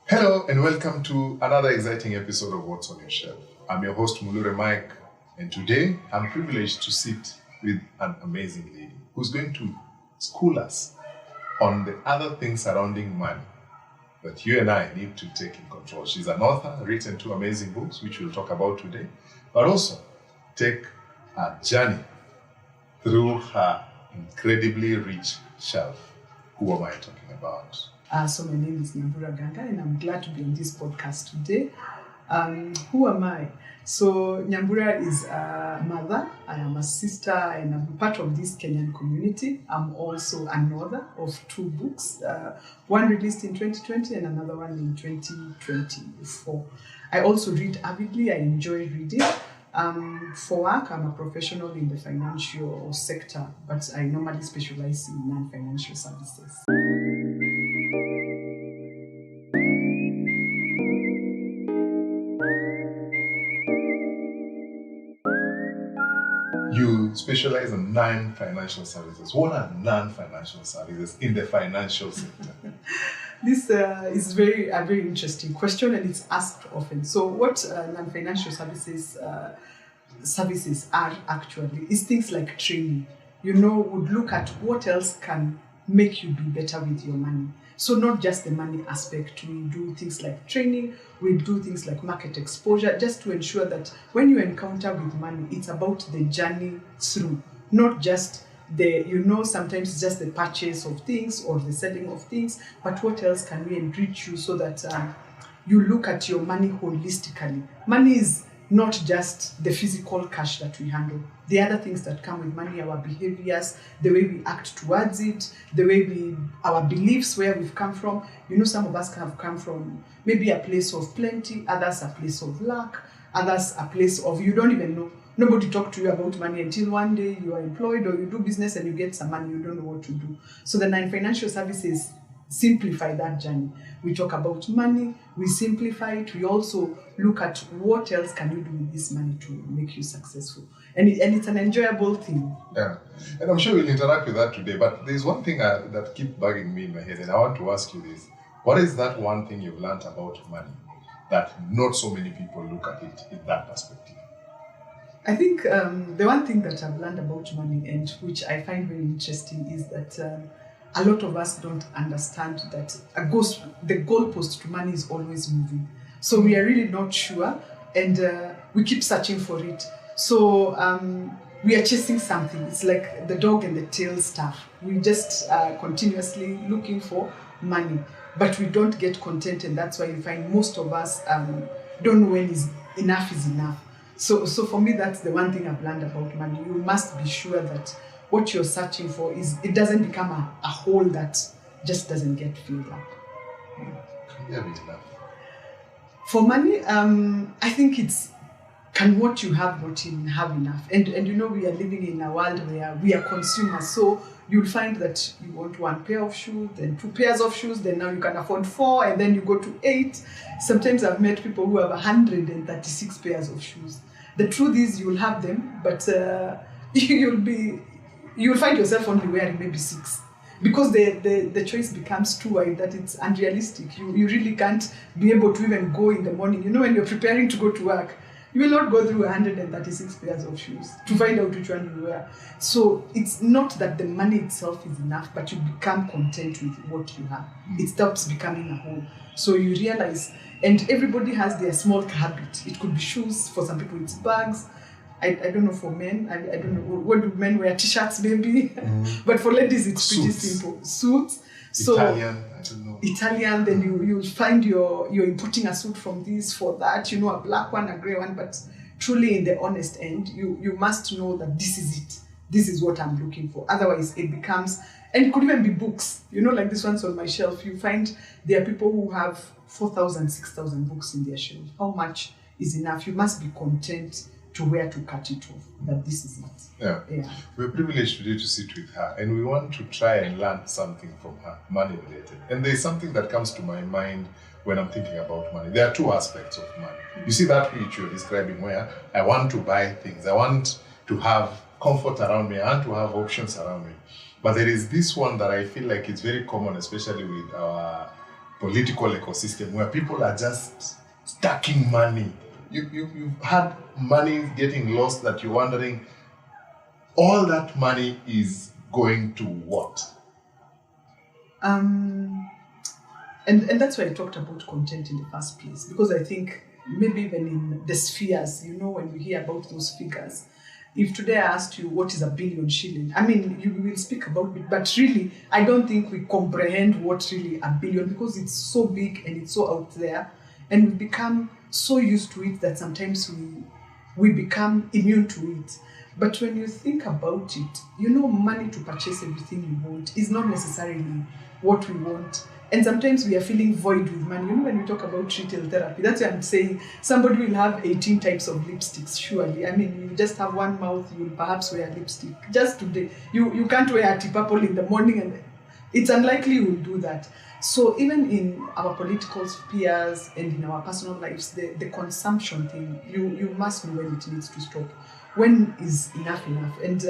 Hello and welcome to another exciting episode of What's on Your Shelf. I'm your host Mulure Mike, and today I'm privileged to sit with an amazing lady who's going to school us on the other things surrounding money that you and I need to take in control. She's an author, written 2 amazing books, which we'll talk about today, but also take a journey through her incredibly rich shelf. Who am I talking about? So my name is Nyambura Nganga, and I'm glad to be on this podcast today. Who am I? So Nyambura is a mother, I am a sister, and I'm part of this Kenyan community. I'm also an author of 2 books, one released in 2020 and another one in 2024. I also read avidly. I enjoy reading. For work, I'm a professional in the financial sector, but I normally specialize in non-financial services. You specialize in non-financial services. What are non-financial services in the financial sector? This is a very interesting question, and it's asked often. So what non-financial services are actually is things like training. Would look at what else can make you do better with your money. So not just the money aspect, we do things like training, we do things like market exposure, just to ensure that when you encounter with money, it's about the journey through, not just sometimes it's just the purchase of things or the selling of things, but what else can we enrich you so that you look at your money holistically. Money is not just the physical cash that we handle. The other things that come with money, our behaviors, the way we act towards it, our beliefs, where we've come from. Some of us have come from maybe a place of plenty, others a place of lack, others a place of you don't even know. Nobody talked to you about money until one day you are employed or you do business and you get some money, you don't know what to do. So the non-financial services simplify that journey. We talk about money, we simplify it, we also look at what else can you do with this money to make you successful. And it's an enjoyable thing. Yeah, and I'm sure we'll interact with that today, but there's one thing that keeps bugging me in my head, and I want to ask you this. What is that one thing you've learned about money that not so many people look at it in that perspective? I think the one thing that I've learned about money, and which I find very interesting, is that a lot of us don't understand that the goalpost to money is always moving. So we are really not sure, and we keep searching for it. So we are chasing something. It's like the dog and the tail stuff. We just continuously looking for money, but we don't get content, and that's why you find most of us don't know when enough is enough. So for me, that's the one thing I've learned about money. You must be sure that what you're searching for it doesn't become a hole that just doesn't get filled up. Yeah, enough. For money, I think it's can what you have not have enough. And we are living in a world where we are consumers. So you'll find that you want 1 pair of shoes, then 2 pairs of shoes, then now you can afford 4, and then you go to 8. Sometimes I've met people who have 136 pairs of shoes. The truth is you'll have them, but you'll find yourself only wearing maybe 6 because the choice becomes too wide that it's unrealistic. You really can't be able to even go in the morning. When you're preparing to go to work, you will not go through 136 pairs of shoes to find out which one you wear. So it's not that the money itself is enough, but you become content with what you have. It stops becoming a whole. So you realize, and everybody has their small habit. It could be shoes, for some people it's bags. I don't know for men, I don't know, what do men wear? T-shirts maybe? But for ladies it's pretty simple. Suits. So Italian, I don't know. Italian, then you'll find you're importing a suit from this for that, a black one, a grey one, but truly in the honest end, you must know that this is it. This is what I'm looking for. Otherwise it becomes, and it could even be books, like this one's on my shelf. You find there are people who have 4,000, 6,000 books in their shelf. How much is enough? You must be content to where to cut it off, that this is it. Yeah. We're privileged today to sit with her, and we want to try and learn something from her, money related. And there's something that comes to my mind when I'm thinking about money. There are 2 aspects of money. You see that which you're describing, where I want to buy things, I want to have comfort around me, I want to have options around me. But there is this one that I feel like it's very common, especially with our political ecosystem where people are just stacking money. You've had money getting lost that you're wondering, all that money is going to what? And that's why I talked about content in the first place, because I think maybe even in the spheres, when we hear about those figures, if today I asked you what is 1 billion shilling, I mean, you will speak about it, but really, I don't think we comprehend what really 1 billion, because it's so big and it's so out there, and we become so used to it that sometimes we become immune to it. But when you think about it, money to purchase everything you want is not necessarily what we want. And sometimes we are feeling void with money. When we talk about retail therapy, that's why I'm saying somebody will have 18 types of lipsticks, surely. I mean, you just have one mouth, you'll perhaps wear lipstick. Just today, you can't wear a purple in the morning, and it's unlikely you will do that. So even in our political spheres and in our personal lives, the consumption thing, you must know when it needs to stop. When is enough enough? And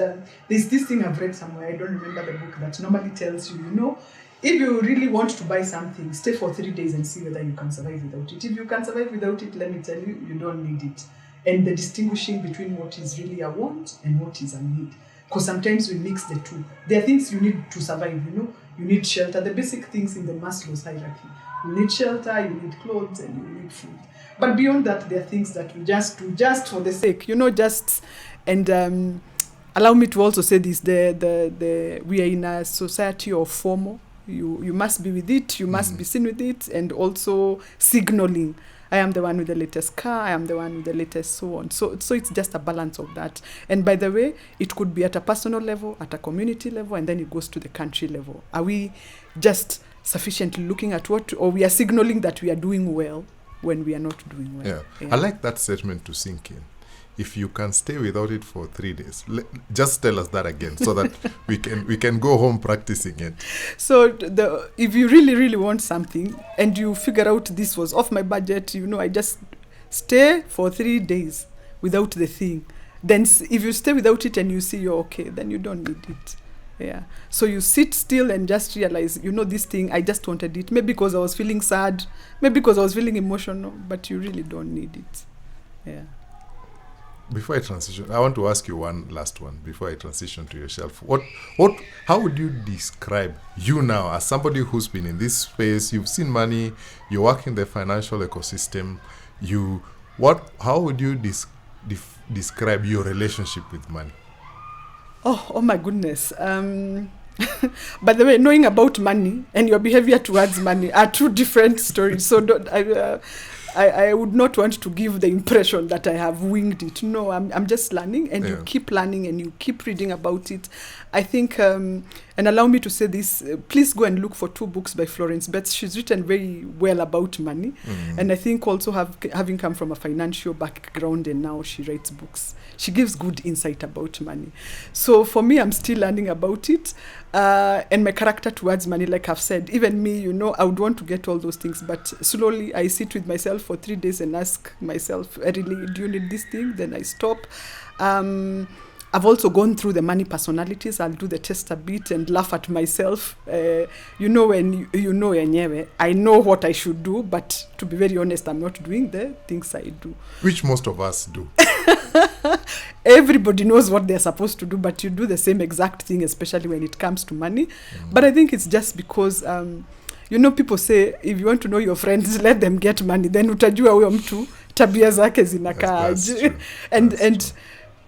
there's this thing I've read somewhere, I don't remember the book, that normally tells you, if you really want to buy something, stay for 3 days and see whether you can survive without it. If you can survive without it, let me tell you, you don't need it. And the distinguishing between what is really a want and what is a need. Because sometimes we mix the two. There are things you need to survive, You need shelter, the basic things in the Maslow's hierarchy. You need shelter, you need clothes, and you need food. But beyond that, there are things that we just do just for the sake, and allow me to also say this, we are in a society of FOMO. You must be with it, you must be seen with it, and also signaling. I am the one with the latest car, I am the one with the latest so on. So it's just a balance of that. And by the way, it could be at a personal level, at a community level, and then it goes to the country level. Are we just sufficiently looking at or we are signaling that we are doing well when we are not doing well? Yeah. I like that statement to sink in. If you can stay without it for 3 days, just tell us that again so that we can go home practicing it. So if you really, really want something and you figure out this was off my budget, I just stay for 3 days without the thing. Then if you stay without it and you see you're okay, then you don't need it. Yeah. So you sit still and just realize, this thing, I just wanted it. Maybe because I was feeling sad, maybe because I was feeling emotional, but you really don't need it. Yeah. Before I transition, I want to ask you one last one before I transition to yourself. How would you describe you now as somebody who's been in this space? You've seen money, you work in the financial ecosystem. How would you describe your relationship with money? Oh my goodness. By the way, knowing about money and your behavior towards money are two different stories. So I would not want to give the impression that I have winged it. No, I'm just learning, and you keep learning and you keep reading about it. I think, and allow me to say this, please go and look for 2 books by Florence Betts. She's written very well about money. And I think also having come from a financial background and now she writes books, she gives good insight about money. So for me, I'm still learning about it. And my character towards money, like I've said, even me, I would want to get all those things, but slowly I sit with myself for 3 days and ask myself, really, do you need this thing? Then I stop. I've also gone through the money personalities. I'll do the test a bit and laugh at myself. When I know what I should do, but to be very honest, I'm not doing the things I do. Which most of us do. Everybody knows what they're supposed to do, but you do the same exact thing, especially when it comes to money. But I think it's just because, people say, if you want to know your friends, let them get money. Then utajua huyo mtu tabia zake zinakaaje. And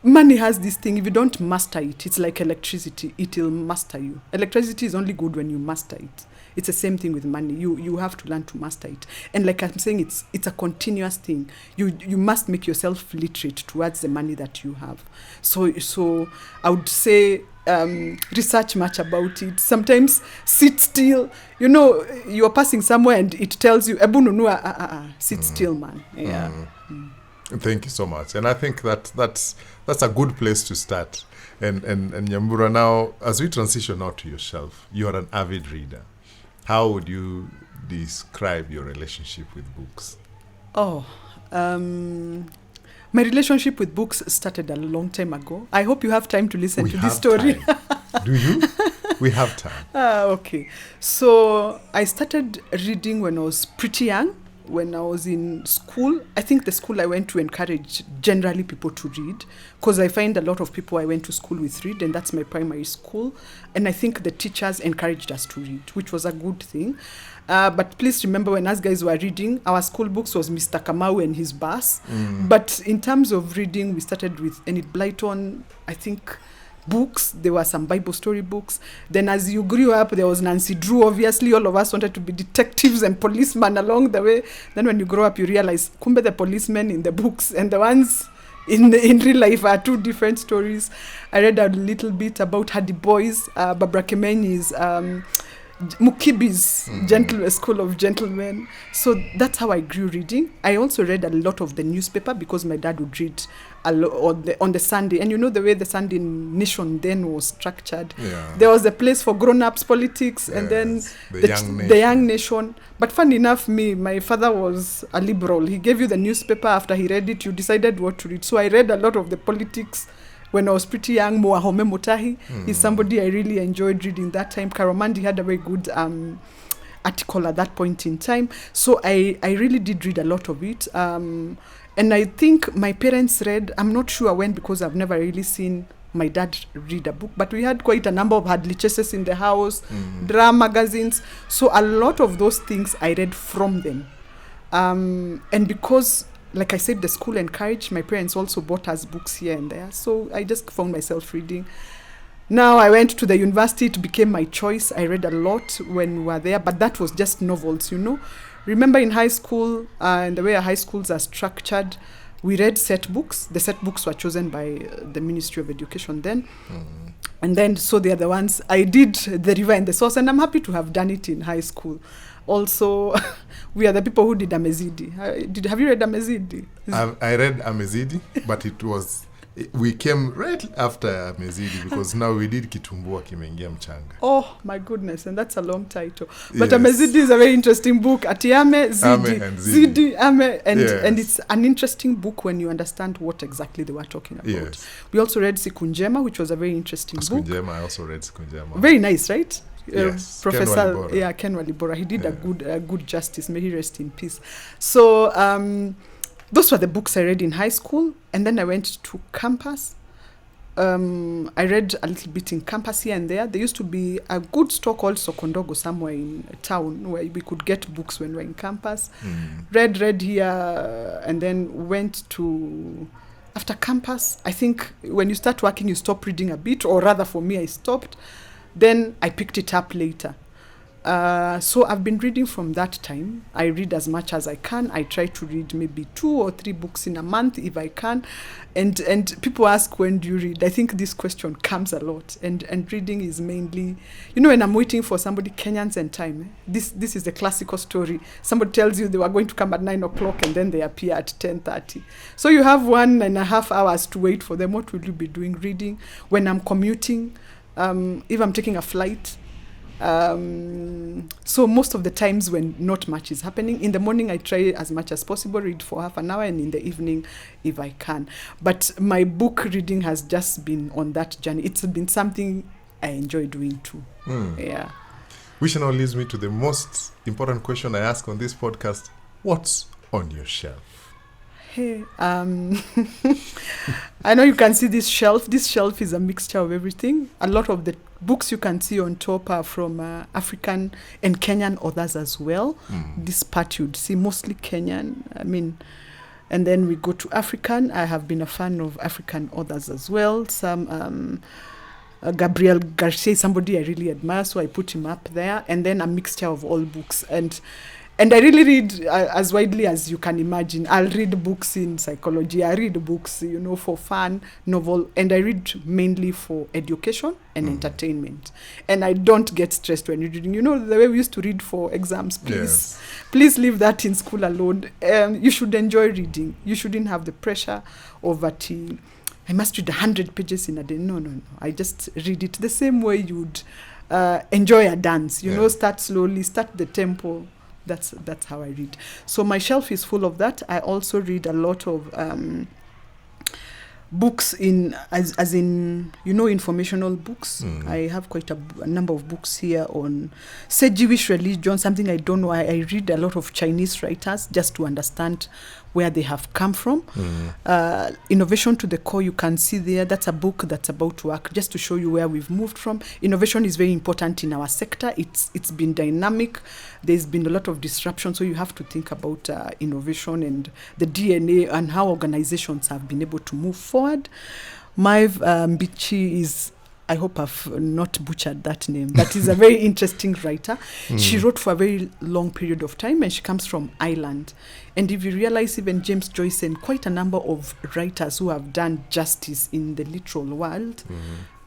money has this thing, if you don't master it, it's like electricity, it will master you. Electricity is only good when you master it. It's the same thing with money. You have to learn to master it. And like I'm saying, it's a continuous thing. You must make yourself literate towards the money that you have. So I would say research much about it. Sometimes sit still. You are passing somewhere and it tells you, Ebu nunua, sit still, man. Yeah. Thank you so much. And I think that's a good place to start. And Nyambura, now, as we transition now to yourself, you are an avid reader. How would you describe your relationship with books? My relationship with books started a long time ago. I hope you have time to listen to this story. Do you? We have time. Okay. So I started reading when I was pretty young. When I was in school, I think the school I went to encouraged generally people to read, because I find a lot of people I went to school with read, and that's my primary school. And I think the teachers encouraged us to read, which was a good thing. But please remember, when us guys were reading, our school books was Mr. Kamau and his bus. But in terms of reading, we started with Enid Blyton, I think, books. There were some Bible story books. Then as you grew up, there was Nancy Drew. Obviously, all of us wanted to be detectives and policemen along the way. Then when you grow up, you realize, kumbe, the policemen in the books and the ones in real life are two different stories. I read a little bit about Hardy Boys, Barbara Kemenyi's Mukibi's School of Gentlemen. So that's how I grew reading. I also read a lot of the newspaper, because my dad would read a lot on the Sunday. And you know the way the Sunday Nation then was structured. Yeah. There was a place for grown-ups politics, and then the young nation. But fun enough, my father was a liberal. He gave you the newspaper. After he read it, you decided what to read. So I read a lot of the politics when I was pretty young. Moahome Mutahi is somebody I really enjoyed reading that time. Karomandi had a very good article at that point in time. So I really did read a lot of it. And I think my parents read, I'm not sure when, because I've never really seen my dad read a book, but we had quite a number of Hadley Chases in the house, drama magazines. So a lot of those things I read from them. And because, like I said, the school encouraged, my parents also bought us books here and there. So I just found myself reading. Now I went to the university, it became my choice. I read a lot when we were there, but that was just novels, you know. Remember in high school, and the way our high schools are structured, we read set books. The set books were chosen by the Ministry of Education then. And then, so they are the ones, I did The River and the Source, and I'm happy to have done it in high school. Also, we are the people who did Amezidi. Have you read Amezidi? I read Amezidi, but we came right after Amezidi, because now we did Kitumbua Kimeingia Mchanga. Oh my goodness, and that's a long title. But yes. Amezidi is a very interesting book. Atiame, Zidi, Ame, and it's an interesting book when you understand what exactly they were talking about. Yes. We also read Sikunjema, which was a very interesting book. I also read Sikunjema. Very nice, right? Yes. Professor Ken Walibora. He did a good justice. May he rest in peace. So those were the books I read in high school, and then I went to campus. I read a little bit in campus here and there. There used to be a good store called Sokondogo somewhere in town where we could get books when we were in campus. Read here, and then went to... After campus, I think when you start working, you stop reading a bit, or rather for me, I stopped. Then I picked it up later. So I've been reading from that time. I read as much as I can. I try to read maybe 2 or 3 books in a month if I can. And people ask, when do you read? I think this question comes a lot. And reading is mainly, you know, when I'm waiting for somebody, Kenyans and time. This is the classical story. Somebody tells you they were going to come at 9 o'clock and then they appear at 10:30. So you have 1.5 hours to wait for them. What will you be doing? Reading. When I'm commuting, if I'm taking a flight. So most of the times when not much is happening, in the morning I try as much as possible, read for half an hour, and in the evening if I can. But my book reading has just been on that journey. It's been something I enjoy doing too. Yeah. Which now leads me to the most important question I ask on this podcast. What's on your shelf? Hey, I know you can see this shelf. This shelf is a mixture of everything. A lot of the books you can see on top are from African and Kenyan authors as well. This part you'd see mostly Kenyan. And then we go to African. I have been a fan of African authors as well. Some Gabriel Garcia, somebody I really admire, so I put him up there. And then a mixture of all books. And I really read as widely as you can imagine. I'll read books in psychology. I read books, for fun, novel. And I read mainly for education and entertainment. And I don't get stressed when reading. You know, the way we used to read for exams, please. Yes. Please leave that in school alone. You should enjoy reading. You shouldn't have the pressure of I must read 100 pages in a day. No. I just read it the same way you'd enjoy a dance. You know, start slowly, start the tempo. That's how I read. So my shelf is full of that. I also read a lot of books as in informational books. I have quite a number of books here on, say, Jewish religion, something I don't know. I read a lot of Chinese writers just to understand where they have come from. Innovation to the Core, you can see there, that's a book that's about to work, just to show you where we've moved from. Innovation is very important in our sector. It's been dynamic. There's been a lot of disruption, so you have to think about innovation and the DNA and how organizations have been able to move forward. Maeve Mbichi is, I hope I've not butchered that name, but is a very interesting writer. She wrote for a very long period of time, and she comes from Ireland. And if you realize, even James Joyce and quite a number of writers who have done justice in the literal world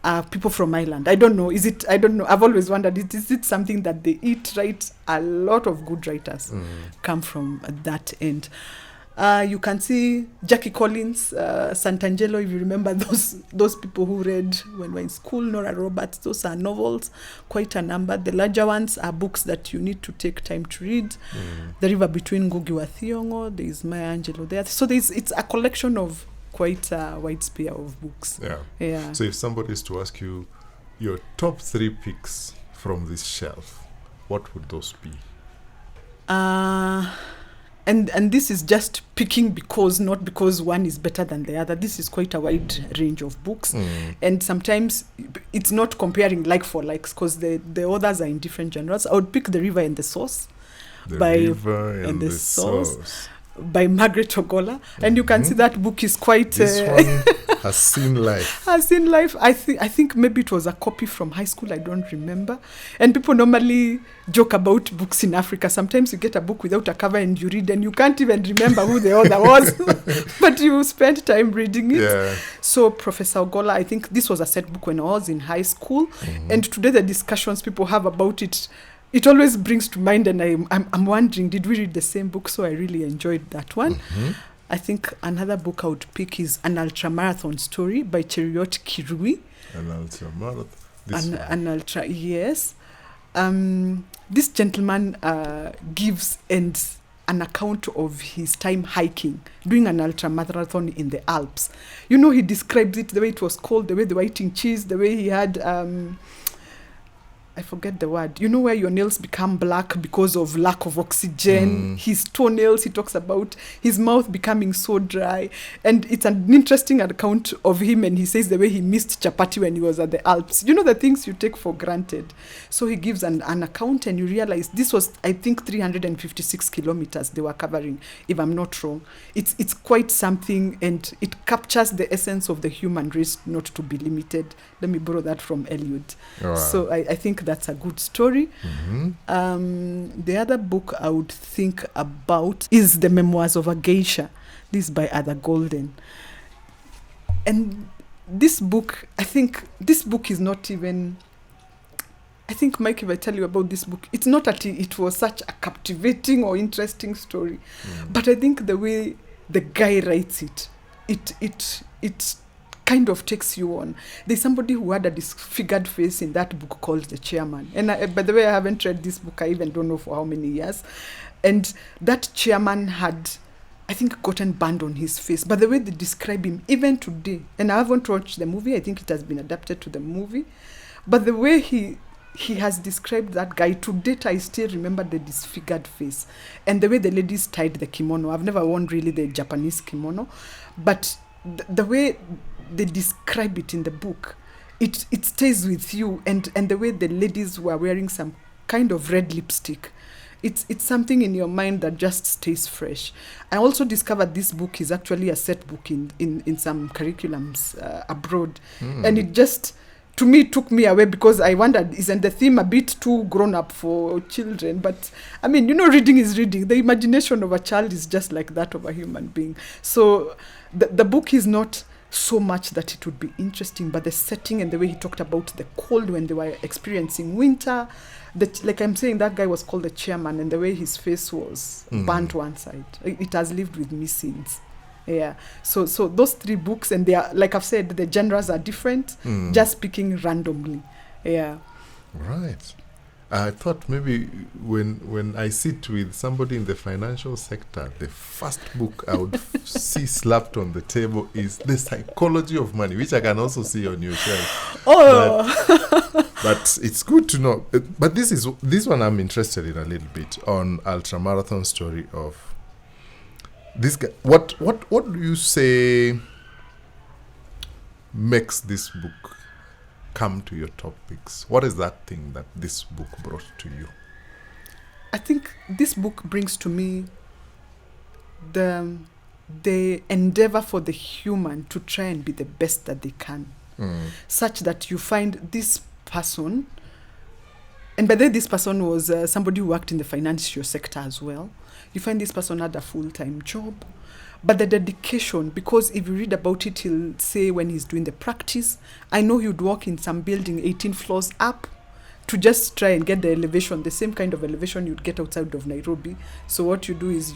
are people from Ireland. I don't know. I don't know. I've always wondered, is it something that they eat, right? A lot of good writers come from that end. You can see Jackie Collins, Sant'Angelo, if you remember those people who read when we were in school, Nora Roberts, those are novels, quite a number. The larger ones are books that you need to take time to read. The River Between Ngugi wa Thiong'o, there is Maya Angelou there. So it's a collection of quite a wide sphere of books. Yeah. So if somebody is to ask you your top 3 picks from this shelf, what would those be? And this is just picking not because one is better than the other. This is quite a wide range of books. And sometimes it's not comparing like for likes, because the authors are in different genres. I would pick The River and the Source. The Source by Margaret Ogola. And you can see that book is quite... This one has seen life. I think maybe it was a copy from high school. I don't remember. And people normally joke about books in Africa. Sometimes you get a book without a cover and you read and you can't even remember who the author was. But you spent time reading it. Yeah. So Professor Ogola, I think this was a set book when I was in high school. And today the discussions people have about it, it always brings to mind, and I'm wondering, did we read the same book? So I really enjoyed that one. I think another book I would pick is An Ultramarathon Story by Cheruiyot Kirui. Yes. This gentleman gives an account of his time hiking, doing an ultramarathon in the Alps. He describes it, the way it was cold, the way they were eating cheese, the way he had... I forget the word. Where your nails become black because of lack of oxygen. His toenails, he talks about his mouth becoming so dry. And it's an interesting account of him, and he says the way he missed chapati when he was at the Alps. The things you take for granted. So he gives an account, and you realize this was, I think, 356 kilometers they were covering, if I'm not wrong. It's quite something, and it captures the essence of the human race not to be limited. Let me borrow that from Eliot. Wow. So I think that's a good story. The other book I would think about is The Memoirs of a Geisha. This is by Ada Golden. And this book, I think this book is not even... I think, Mike, if I tell you about this book, it's not that it was such a captivating or interesting story, but I think the way the guy writes it kind of takes you on. There's somebody who had a disfigured face in that book called The Chairman. And by the way, I haven't read this book. I even don't know for how many years. And that chairman had, I think, gotten burned on his face. But the way they describe him, even today, and I haven't watched the movie. I think it has been adapted to the movie. But the way he has described that guy, to date, I still remember the disfigured face. And the way the ladies tied the kimono. I've never worn really the Japanese kimono. But the way they describe it in the book, it stays with you, and the way the ladies were wearing some kind of red lipstick, it's something in your mind that just stays fresh. I also discovered this book is actually a set book in some curriculums abroad, and it just, to me, took me away, because I wondered, isn't the theme a bit too grown up for children? But I mean, reading is reading. The imagination of a child is just like that of a human being. So the book is not so much that it would be interesting, but the setting and the way he talked about the cold when they were experiencing winter, like I'm saying, that guy was called the chairman, and the way his face was burnt one side, it has lived with me since. Yeah. So those 3 books, and they are, like I've said, the genres are different, just picking randomly. Yeah. Right. I thought maybe when I sit with somebody in the financial sector, the first book I would see slapped on the table is The Psychology of Money, which I can also see on your shelf. Oh, but it's good to know. But this one I'm interested in a little bit on ultramarathon story of this guy. What do you say makes this book come to your topics? What is that thing that this book brought to you? I think this book brings to me the endeavor for the human to try and be the best that they can, such that you find this person, and by the way, this person was somebody who worked in the financial sector as well. You find this person had a full-time job, but the dedication, because if you read about it, he'll say when he's doing the practice, I know he would walk in some building 18 floors up to just try and get the elevation, the same kind of elevation you'd get outside of Nairobi. So what you do is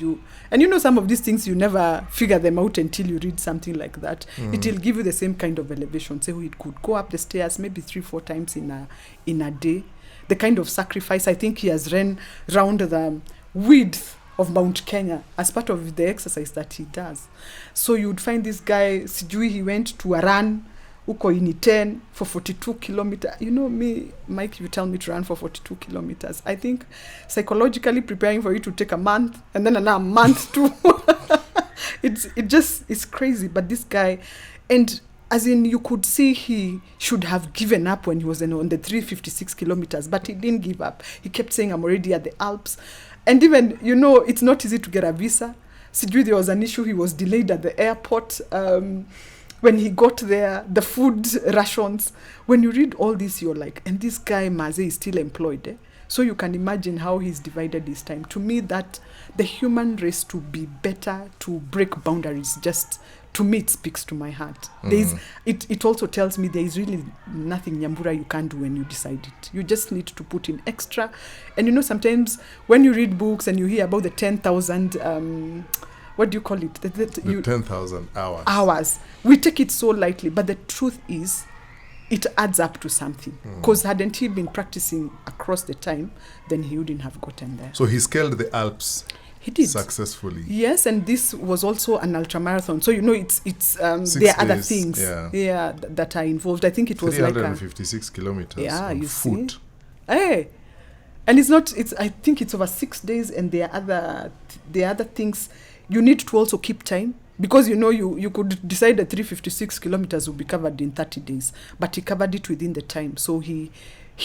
some of these things, you never figure them out until you read something like that. It will give you the same kind of elevation. So it could go up the stairs maybe 3-4 times in a day. The kind of sacrifice, I think he has ran round the width of Mount Kenya as part of the exercise that he does. So you would find this guy, sijui, he went to a run, uko in 10 for 42 kilometers. You know me, Mike, you tell me to run for 42 kilometers. I think psychologically preparing for you to take a month and then another month too. It's crazy. But this guy, and as in you could see he should have given up when he was on the 356 kilometers, but he didn't give up. He kept saying, I'm already at the Alps. And even, it's not easy to get a visa. Sijui, there was an issue. He was delayed at the airport. When he got there, the food rations. When you read all this, you're like, and this guy, Maze, is still employed. So you can imagine how he's divided his time. To me, that the human race to be better, to break boundaries, just to me, it speaks to my heart. It also tells me there is really nothing, Nyambura, you can't do when you decide it. You just need to put in extra. And sometimes when you read books and you hear about the 10,000, what do you call it? The 10,000 hours. Hours. We take it so lightly. But the truth is, it adds up to something. Because hadn't he been practicing across the time, then he wouldn't have gotten there. So he scaled the Alps. He did successfully. Yes, and this was also an ultramarathon. So it's there are other things that are involved. I think it was 356 kilometers on foot. See? Hey. And I think it's over 6 days, and there are other things. You need to also keep time, because you could decide that 356 kilometers will be covered in 30 days, but he covered it within the time. So he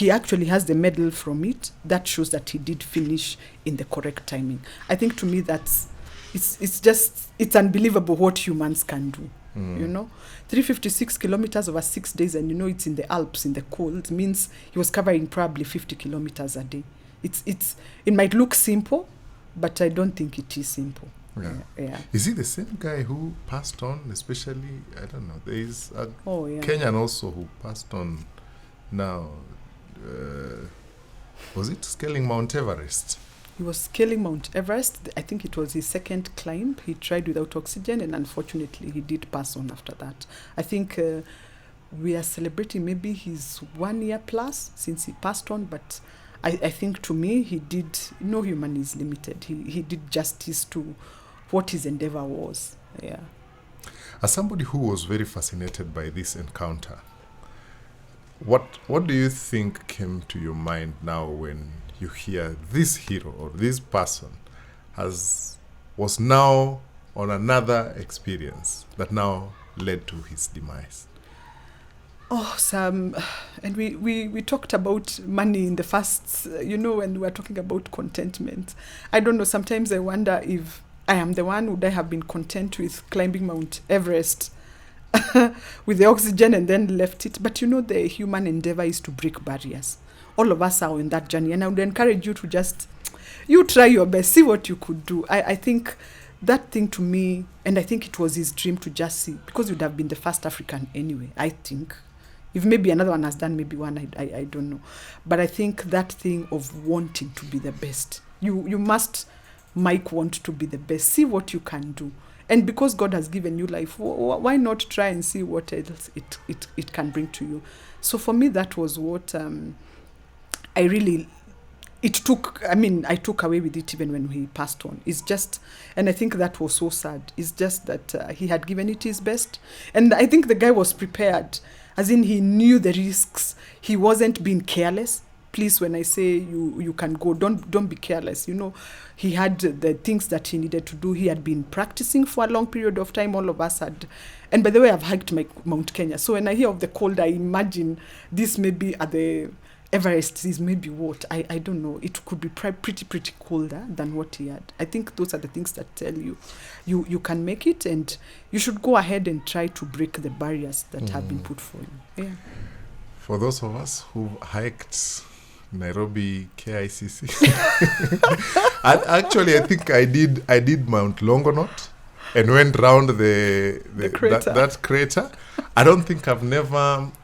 actually has the medal from it. That shows that he did finish in the correct timing. I think to me it's unbelievable what humans can do. 356 kilometers over 6 days, and it's in the Alps, in the cold, means he was covering probably 50 kilometers a day. It might look simple, but I don't think it is simple. Yeah. Is he the same guy who passed on, especially, I don't know, there is a Kenyan also who passed on now. Was it scaling Mount Everest? He was scaling Mount Everest. I think it was his second climb. He tried without oxygen, and unfortunately he did pass on after that. I think we are celebrating maybe his 1 year plus since he passed on, but I think to me he did, no human is limited. He did justice to what his endeavor was. Yeah. As somebody who was very fascinated by this encounter, what do you think came to your mind now when you hear this hero or this person was now on another experience that now led to his demise? Oh, Sam, and we talked about money in the first, and we were talking about contentment. I don't know, sometimes I wonder if I am the one, would I have been content with climbing Mount Everest with the oxygen and then left it? But the human endeavor is to break barriers. All of us are in that journey, and I would encourage you to you try your best, see what you could do. I think that thing to me, and I think it was his dream to just see, because you'd have been the first African anyway, I think. If maybe another one has done maybe one, I don't know. But I think that thing of wanting to be the best, you must, Mike, want to be the best. See what you can do. And because God has given you life, why not try and see what else it can bring to you? So for me, that was what I really I took away with it even when he passed on. It's just, and I think that was so sad. It's just that he had given it his best. And I think the guy was prepared, as in he knew the risks. He wasn't being careless. Please, when I say you can go, don't be careless. He had the things that he needed to do. He had been practicing for a long period of time. All of us had. And by the way, I've hiked Mount Kenya. So when I hear of the cold, I imagine this may be at the Everest is maybe what? I don't know. It could be pretty colder than what he had. I think those are the things that tell you can make it, and you should go ahead and try to break the barriers that have been put for you. Yeah. For those of us who hiked Nairobi KICC, actually I think I did Mount Longonot and went round the crater. That crater. I don't think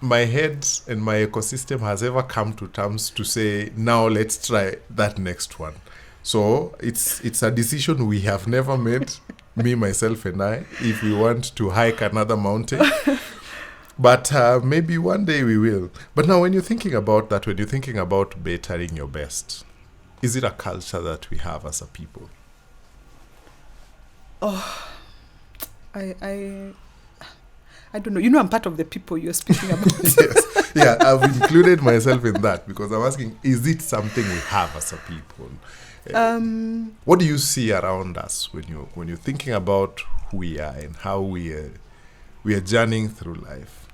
my head and my ecosystem has ever come to terms to say, now let's try that next one. So it's a decision we have never made, me, myself, and I, if we want to hike another mountain. But maybe one day we will. But now when you're thinking about that, when you're thinking about bettering your best, is it a culture that we have as a people? Oh, I don't know. I'm part of the people you're speaking about. Yes. Yeah, I've included myself in that because I'm asking, is it something we have as a people? What do you see around us when you're thinking about who we are and how we are journeying through life?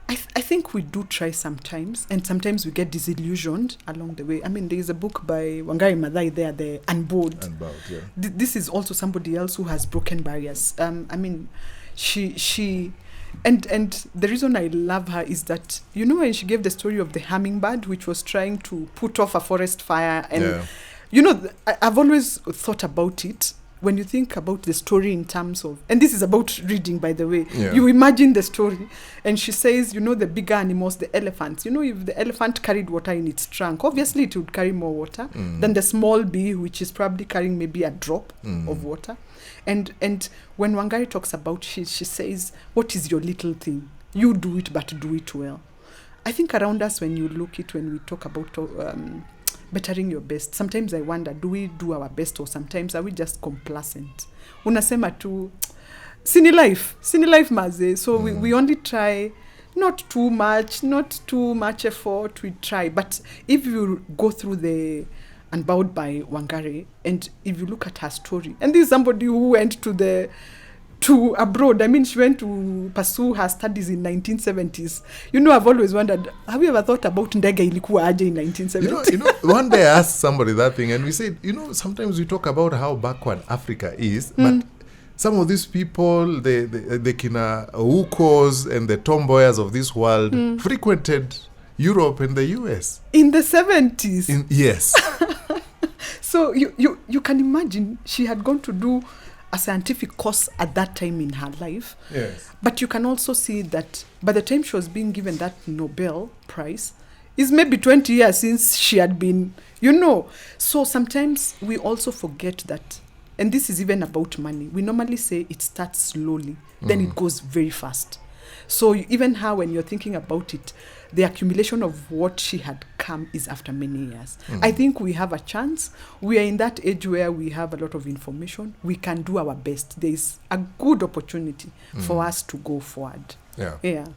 I think we do try sometimes, and sometimes we get disillusioned along the way. There is a book by Wangari Maathai there, the Unbound. Yeah. This is also somebody else who has broken barriers. She and the reason I love her is that, when she gave the story of the hummingbird, which was trying to put off a forest fire, and I've always thought about it. When you think about the story in terms of, and this is about reading, by the way, you imagine the story, and she says, the bigger animals, the elephants, if the elephant carried water in its trunk, obviously it would carry more water than the small bee, which is probably carrying maybe a drop of water. And when Wangari talks about, she says, what is your little thing? You do it, but do it well. I think around us, when we talk about bettering your best, sometimes I wonder, do we do our best, or sometimes are we just complacent? Unasema tu sini life maze. So we only try, not too much effort, we try. But if you go through the Unbound by Wangari, and if you look at her story, and this is somebody who went to abroad. She went to pursue her studies in 1970s. I've always wondered, have you ever thought about ndege ilikuwa aje in 1970s? One day I asked somebody that thing, and we said, sometimes we talk about how backward Africa is, but some of these people, the Kina Ukos and the tomboyers of this world frequented Europe and the US. In the 70s? Yes. So you can imagine she had gone to do a scientific course at that time in her life. Yes. But you can also see that by the time she was being given that Nobel Prize, is maybe 20 years since she had been, So sometimes we also forget that, and this is even about money. We normally say it starts slowly, then it goes very fast. So even how, when you're thinking about it, the accumulation of what she had come is after many years. I think we have a chance. We are in that age where we have a lot of information. We can do our best. There is a good opportunity for us to go forward. Yeah.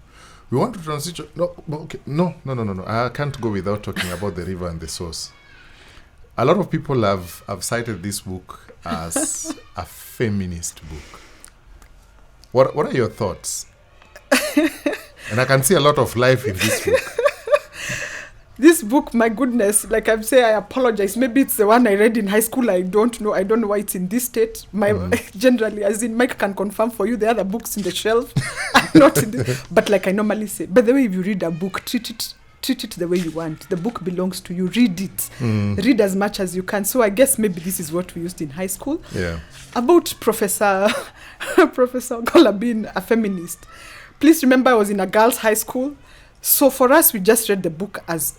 We want to transition. No. I can't go without talking about the river and the source. A lot of people have cited this book as a feminist book. What are your thoughts? And I can see a lot of life in this book. This book, my goodness, like I'm saying, I apologize. Maybe it's the one I read in high school. I don't know why it's in this state. Generally, as in Mike can confirm for you, the other books in the shelf are not in this. But like I normally say, by the way, if you read a book, treat it the way you want. The book belongs to you. Read it. Read as much as you can. So I guess maybe this is what we used in high school. Yeah. About Professor Gola being a feminist. Please remember, I was in a girls' high school. So for us, we just read the book as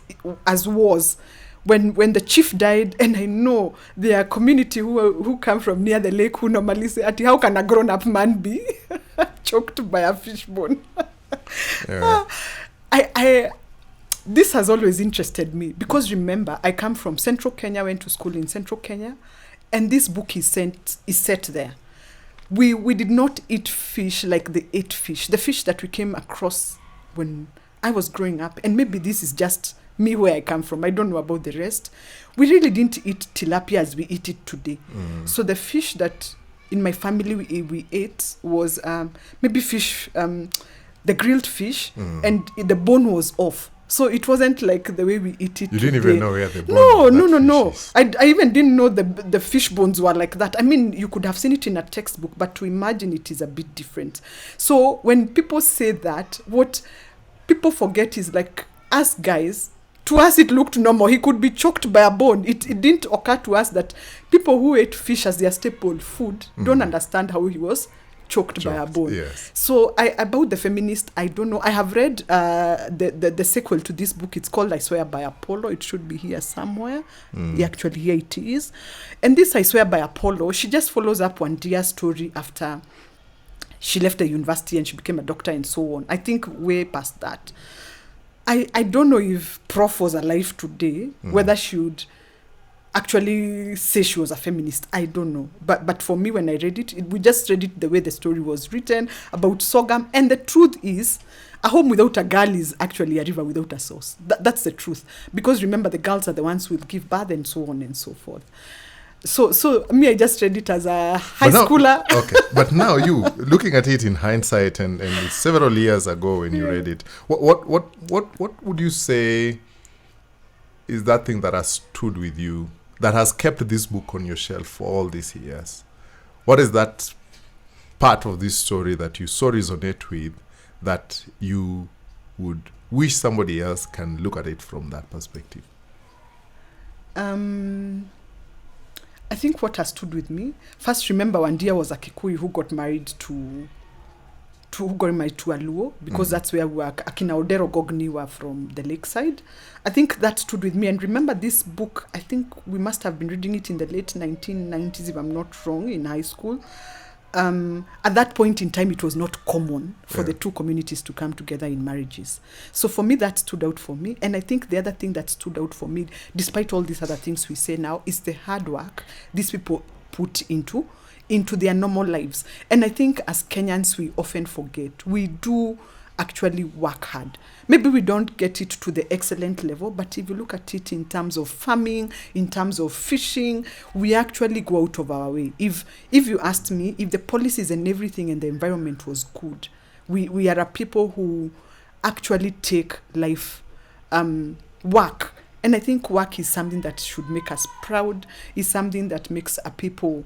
was. When the chief died, and I know there are community who come from near the lake who normally say, how can a grown-up man be choked by a fishbone? Yeah. this has always interested me because remember, I come from Central Kenya, went to school in Central Kenya, and this book is set there. We did not eat fish like they ate fish. The fish that we came across when I was growing up, and maybe this is just me where I come from, I don't know about the rest. We really didn't eat tilapia as we eat it today. So the fish that in my family we ate was maybe fish, the grilled fish, and the bone was off. So it wasn't like the way we eat it. You didn't today. even know where the bone No. I even didn't know the fish bones were like that. I mean, you could have seen it in a textbook, but to imagine it is a bit different. So when people say that, what people forget is like, us guys, to us it looked normal. He could be choked by a bone. It didn't occur to us that people who ate fish as their staple food don't understand how he was choked by a bone. Yes. So about the feminist, I don't know. I have read the sequel to this book. It's called I Swear by Apollo. It should be here somewhere. Actually, here it is. And this I Swear by Apollo, she just follows up one dear story after she left the university and she became a doctor and so on. I think way past that. I don't know if Prof was alive today, whether she would actually say she was a feminist. I don't know. But for me, when I read it, we just read it the way the story was written about sorghum. And the truth is, a home without a girl is actually a river without a source. That's the truth. Because remember, the girls are the ones who will give birth and so on and so forth. So me, I just read it as a high schooler. Okay, but now you looking at it in hindsight, and it's several years ago when you read it. What would you say is that thing that has stood with you, that has kept this book on your shelf for all these years? What is that part of this story that you so resonate with, that you would wish somebody else can look at it from that perspective? I think what has stood with me, first, remember Wandia was a Kikuyu who got married to a Luo, because that's where we were. Akina Odero Gogni were from the lakeside. I think that stood with me. And remember this book, I think we must have been reading it in the late 1990s, if I'm not wrong, in high school. At that point in time, it was not common for the two communities to come together in marriages. So for me, that stood out for me. And I think the other thing that stood out for me, despite all these other things we say now, is the hard work these people put into their normal lives. And I think as Kenyans, we often forget. We do actually work hard. Maybe we don't get it to the excellent level, but if you look at it in terms of farming, in terms of fishing, we actually go out of our way. If you asked me, if the policies and everything and the environment was good, we are a people who actually take life work. And I think work is something that should make us proud, is something that makes a people,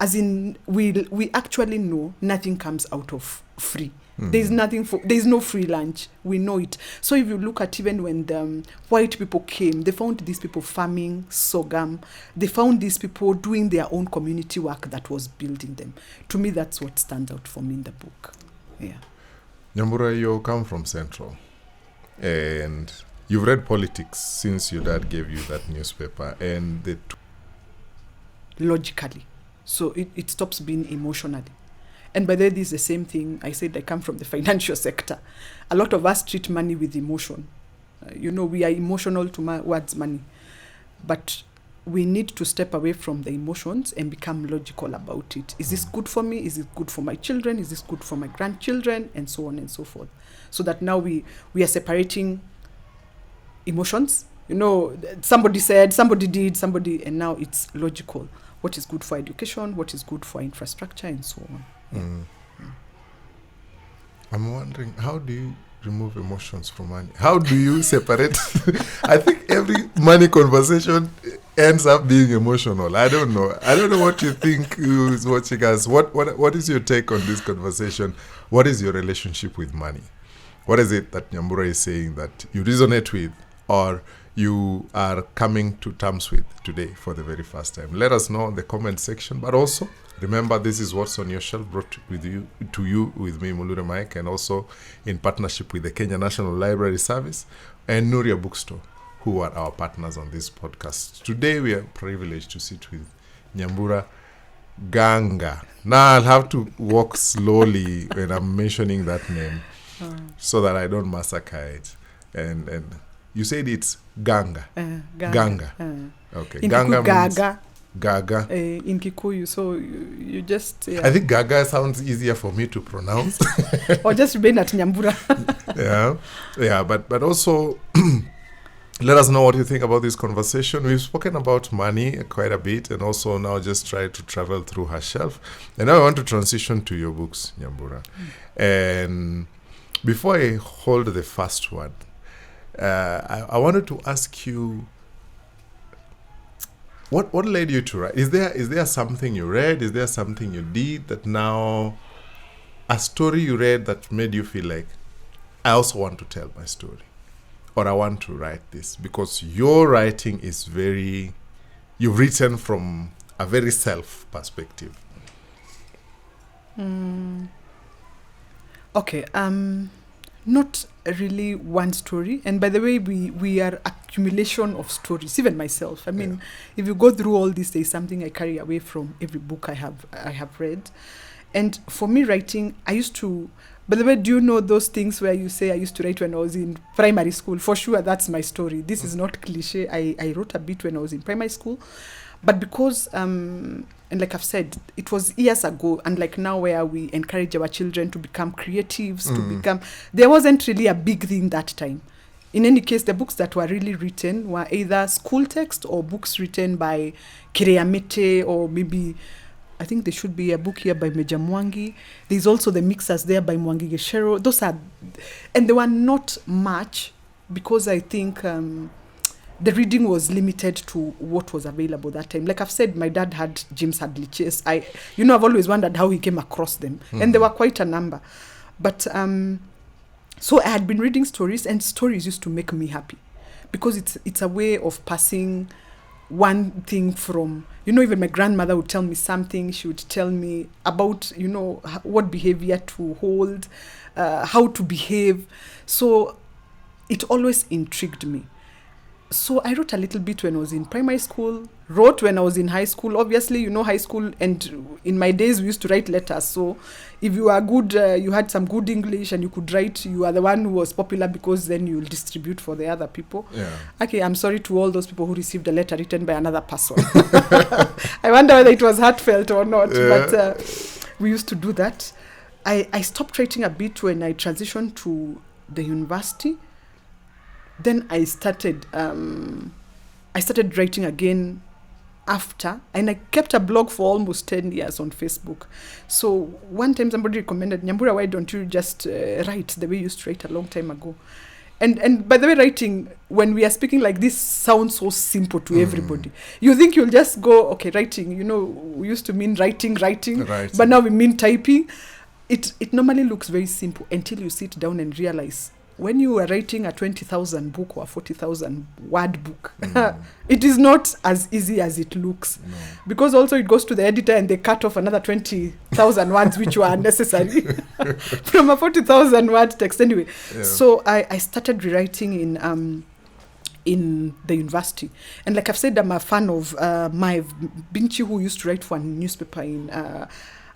as in we actually know nothing comes out of free. There's no free lunch. We know it. So if you look at even when the white people came, they found these people farming sorghum. They found these people doing their own community work that was building them. To me, that's what stands out for me in the book. Yeah. Nyambura, you come from Central, and you've read politics since your dad gave you that newspaper, and logically. So it stops being emotionally. And by the way, this is the same thing. I said I come from the financial sector. A lot of us treat money with emotion. We are emotional towards money. But we need to step away from the emotions and become logical about it. Is this good for me? Is it good for my children? Is this good for my grandchildren? And so on and so forth. So that now we are separating emotions. Somebody said, somebody did, and now it's logical. What is good for education? What is good for infrastructure? And so on. I'm wondering, how do you remove emotions from money? How do you separate? I think every money conversation ends up being emotional. I don't know what you think, who's watching us. What is your take on this conversation? What is your relationship with money? What is it that Nyambura is saying that you resonate with, or you are coming to terms with today for the very first time? Let us know in the comment section. But also, remember, this is What's on Your Shelf, brought to you with me, Mulure Mike, and also in partnership with the Kenya National Library Service and Nuria Bookstore, who are our partners on this podcast. Today, we are privileged to sit with Nyambura Nganga. Now, I'll have to walk slowly when I'm mentioning that name so that I don't massacre it. And you said it's Ganga. Ganga. Okay. In Ganga Kikuyu, means Gaga. Gaga. In Kikuyu, so you just... Yeah. I think Gaga sounds easier for me to pronounce. Or just remain at Nyambura. Yeah, but also let us know what you think about this conversation. We've spoken about money quite a bit, and also now just try to travel through her shelf. And now I want to transition to your books, Nyambura. And before I hold the first one, I wanted to ask you, what led you to write? Is there something you read? Is there something you did that now, a story you read that made you feel like, I also want to tell my story, or I want to write this? Because your writing is you've written from a very self perspective. Okay, not really one story. And by the way, we are accumulation of stories, even myself. I mean, if you go through all this, there's something I carry away from every book I have read. And for me, writing, I used to... By the way, do you know those things where you say I used to write when I was in primary school? For sure, that's my story. This is not cliche. I wrote a bit when I was in primary school. But because, and like I've said, it was years ago, and like now where we encourage our children to become creatives, there wasn't really a big thing that time. In any case, the books that were really written were either school text or books written by Kireamete, or maybe... I think there should be a book here by Meja Mwangi. There's also the mixers there by Mwangi Geshero. Those are... And they were not much, because I think the reading was limited to what was available that time. Like I've said, my dad had James Hadley Chase. I've always wondered how he came across them. And there were quite a number. But so I had been reading stories, and stories used to make me happy, because it's a way of passing one thing from... even my grandmother would tell me something. She would tell me about, what behavior to hold, how to behave. So it always intrigued me. So I wrote a little bit when I was in primary school, wrote when I was in high school. Obviously, high school, and in my days, we used to write letters. So if you are good, you had some good English and you could write, you are the one who was popular, because then you'll distribute for the other people. Yeah. Okay, I'm sorry to all those people who received a letter written by another person. I wonder whether it was heartfelt or not, but we used to do that. I stopped writing a bit when I transitioned to the university. Then I started writing again after, and I kept a blog for almost 10 years on Facebook. So one time somebody recommended, Nyambura, why don't you just write the way you used to write a long time ago? And by the way, writing, when we are speaking like this, sounds so simple to everybody. You think you'll just go, okay, writing, we used to mean writing, but now we mean typing. It normally looks very simple until you sit down and realize, when you are writing a 20,000 book or a 40,000 word book, it is not as easy as it looks. No. Because also it goes to the editor and they cut off another 20,000 words which were unnecessary from a 40,000 word text anyway. Yeah. So I started rewriting in the university. And like I've said, I'm a fan of Maeve Binchi, who used to write for a newspaper in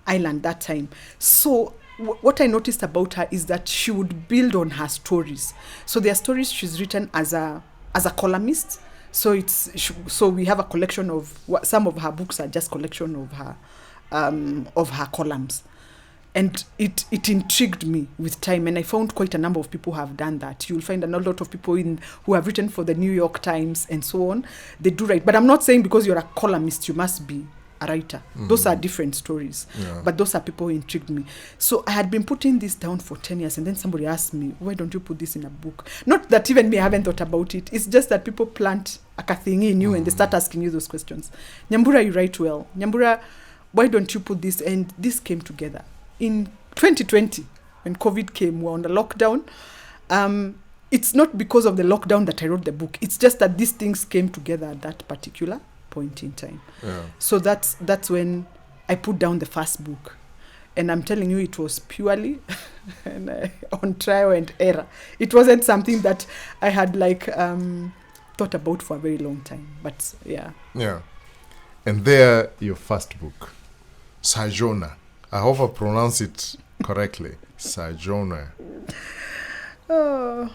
Ireland that time. So what I noticed about her is that she would build on her stories. So there are stories she's written as a columnist. So so we have a collection of some of her books are just collection of her columns, and it intrigued me with time. And I found quite a number of people who have done that. You'll find a lot of people who have written for the New York Times and so on. They do write, but I'm not saying because you're a columnist you must be a writer. Those are different stories, but those are people who intrigued me. So I had been putting this down for 10 years, and then somebody asked me, why don't you put this in a book? Not that even me, I haven't thought about it. It's just that people plant a thing in you and they start asking you those questions. Nyambura, you write well. Nyambura, why don't you put this? And this came together. In 2020, when COVID came, we were on the lockdown. It's not because of the lockdown that I wrote the book. It's just that these things came together at that particular point in time. Yeah. So that's when I put down the first book, and I'm telling you, it was purely on trial and error. It wasn't something that I had thought about for a very long time. But yeah. And there, your first book, Sojourner. I hope I pronounce it correctly. Sojourner. Oh,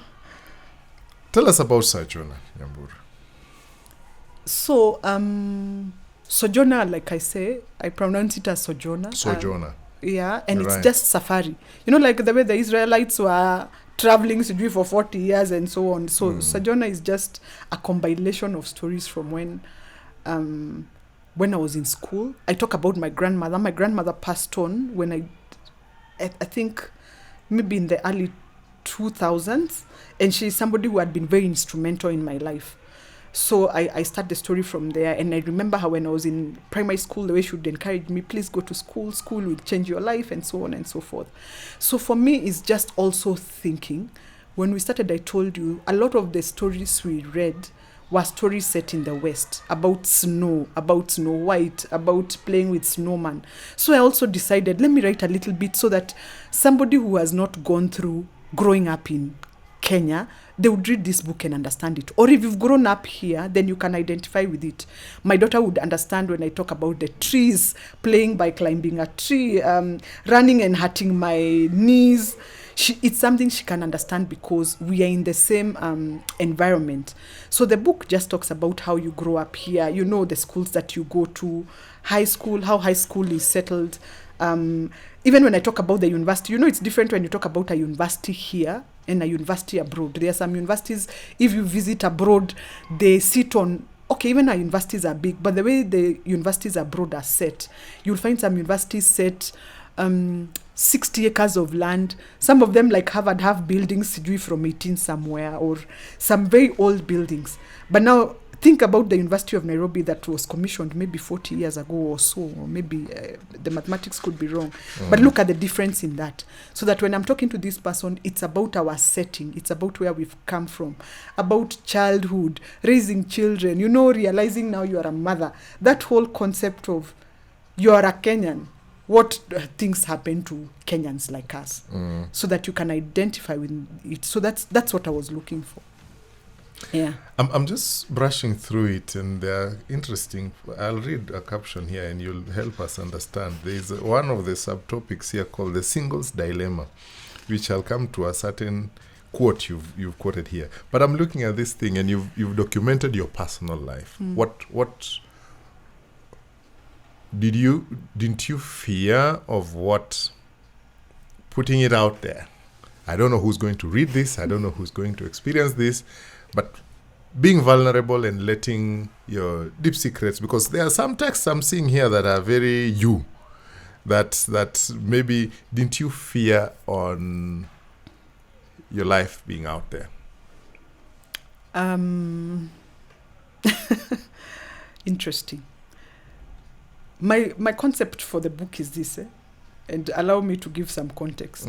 Tell us about Sojourner, Nyambura. So, Sojourner, like I say, I pronounce it as Sojourner. Sojourner. Yeah, and Right. it's just safari. You know, like the way the Israelites were traveling for 40 years and so on. So Sojourner is just a compilation of stories from when I was in school. I talk about my grandmother. My grandmother passed on when I think maybe in the early 2000s, and she's somebody who had been very instrumental in my life. So I start the story from there, and I remember how when I was in primary school, the way she would encourage me, please go to school, school will change your life, and so on and so forth. So for me, it's just also thinking. When we started, I told you, a lot of the stories we read were stories set in the West, about snow, about Snow White, about playing with snowman. So I also decided, let me write a little bit so that somebody who has not gone through growing up in Kenya, they would read this book and understand it. Or if you've grown up here, then you can identify with it. My daughter would understand when I talk about the trees, playing by climbing a tree, running and hurting my knees. It's something she can understand because we are in the same environment. So the book just talks about how you grow up here, you know, the schools that you go to, high school, how high school is settled. Even when I talk about the university, you know, it's different when you talk about a university here and a university abroad. There are some universities, if you visit abroad, they sit on, okay, even our universities are big, but the way the universities abroad are set, you'll find some universities set 60 acres of land. Some of them, like Harvard, have buildings from 18 somewhere, or some very old buildings. But now think about the University of Nairobi that was commissioned maybe 40 years ago or so, or maybe the mathematics could be wrong. But look at the difference in that. So that when I'm talking to this person, it's about our setting, it's about where we've come from, about childhood, raising children, you know, realizing now you are a mother. That whole concept of you are a Kenyan, what things happen to Kenyans like us, so that you can identify with it. So that's what I was looking for. Yeah. I'm just brushing through it, and they're interesting. I'll read a caption here and you'll help us understand. There's one of the subtopics here called the singles dilemma, which I'll come to a certain quote you've quoted here. But I'm looking at this thing, and you've documented your personal life. What didn't you fear of what putting it out there? I don't know who's going to read this. I don't know who's going to experience this. But being vulnerable and letting your deep secrets, because there are some texts I'm seeing here that are very you, that maybe didn't you fear on your life being out there? Interesting. My concept for the book is this, and allow me to give some context.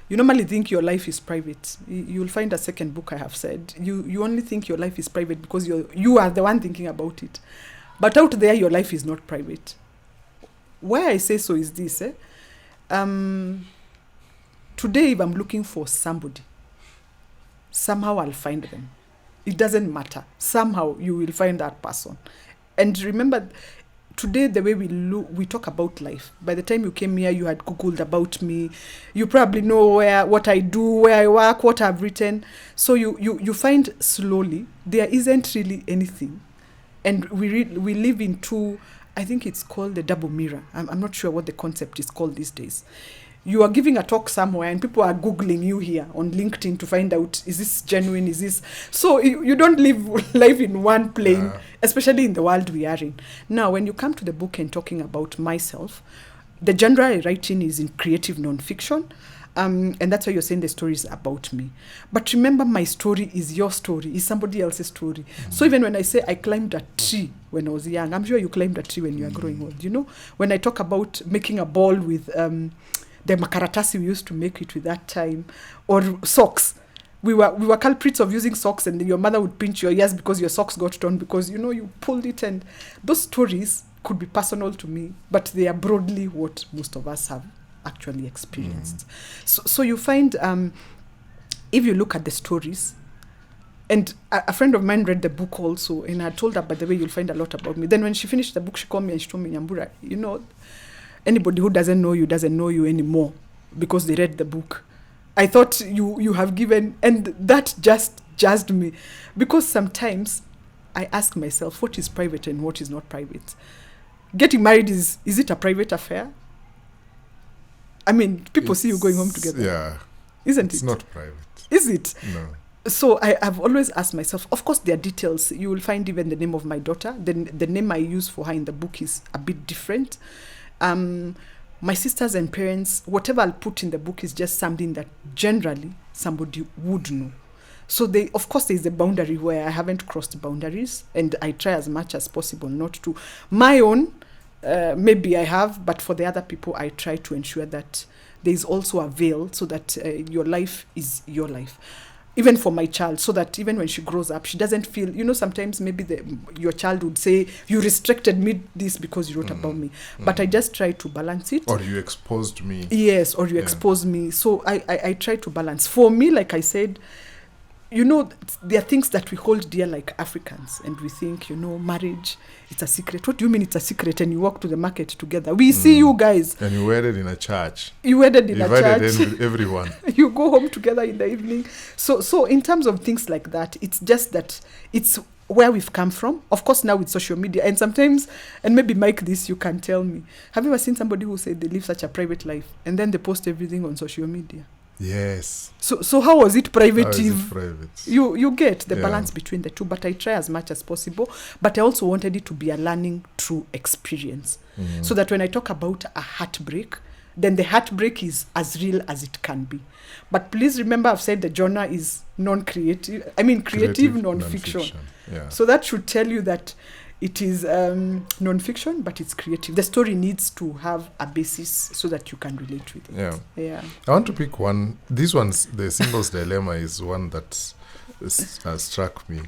You normally think your life is private. You'll find a second book I have said. You only think your life is private because you are the one thinking about it. But out there, your life is not private. Why I say so is this. Today, if I'm looking for somebody, somehow I'll find them. It doesn't matter. Somehow you will find that person. And remember, today, the way we talk about life. By the time you came here, you had Googled about me. You probably know what I do, where I work, what I've written. So you find slowly there isn't really anything. And we live in two, I think it's called the double mirror. I'm not sure what the concept is called these days. You are giving a talk somewhere and people are Googling you here on LinkedIn to find out, is this genuine, is this... So you don't live life in one plane, especially in the world we are in. Now, when you come to the book and talking about myself, the genre I write in is in creative nonfiction, and that's why you're saying the story is about me. But remember, my story is your story, is somebody else's story. So even when I say I climbed a tree when I was young, I'm sure you climbed a tree when you were growing old, you know? When I talk about making a ball with... the makaratasi we used to make it with that time, or socks. We were culprits of using socks, and your mother would pinch your ears because your socks got torn because, you know, you pulled it. And those stories could be personal to me, but they are broadly what most of us have actually experienced. So you find, if you look at the stories, and a friend of mine read the book also, and I told her, by the way, you'll find a lot about me. Then when she finished the book, she called me and she told me, Nyambura, you know, anybody who doesn't know you anymore because they read the book. I thought you have given, and that just jazzed me. Because sometimes I ask myself, what is private and what is not private? Getting married, is it a private affair? I mean, people see you going home together. Yeah. Isn't It's it? not private. Is it? No. So I've always asked myself, of course there are details. You will find even the name of my daughter. The name I use for her in the book is a bit different. My sisters and parents, whatever I'll put in the book is just something that generally somebody would know. So of course there's a boundary where I haven't crossed boundaries, and I try as much as possible not to. My own, maybe I have, but for the other people I try to ensure that there's also a veil so that your life is your life. Even for my child, so that even when she grows up, she doesn't feel, sometimes maybe your child would say, you restricted me this because you wrote about me. But I just try to balance it. Or you exposed me. Yes, or you exposed me. So I try to balance. For me, like I said, there are things that we hold dear like Africans, and we think, marriage, it's a secret. What do you mean it's a secret? And you walk to the market together. We see you guys. And you wedded in a church. You wedded in a church. Invited everyone. You go home together in the evening. So in terms of things like that, it's just that it's where we've come from. Of course, now with social media. And sometimes, and maybe Mike, this you can tell me. Have you ever seen somebody who said they live such a private life and then they post everything on social media? Yes. So how was it private? How is it private? You get the balance between the two, but I try as much as possible. But I also wanted it to be a learning through experience. So that when I talk about a heartbreak, then the heartbreak is as real as it can be. But please remember, I've said the genre is creative non-fiction. Yeah. So that should tell you that it is non-fiction, but it's creative. The story needs to have a basis so that you can relate with it. Yeah. I want to pick one. This one's the singles dilemma is one that has struck me,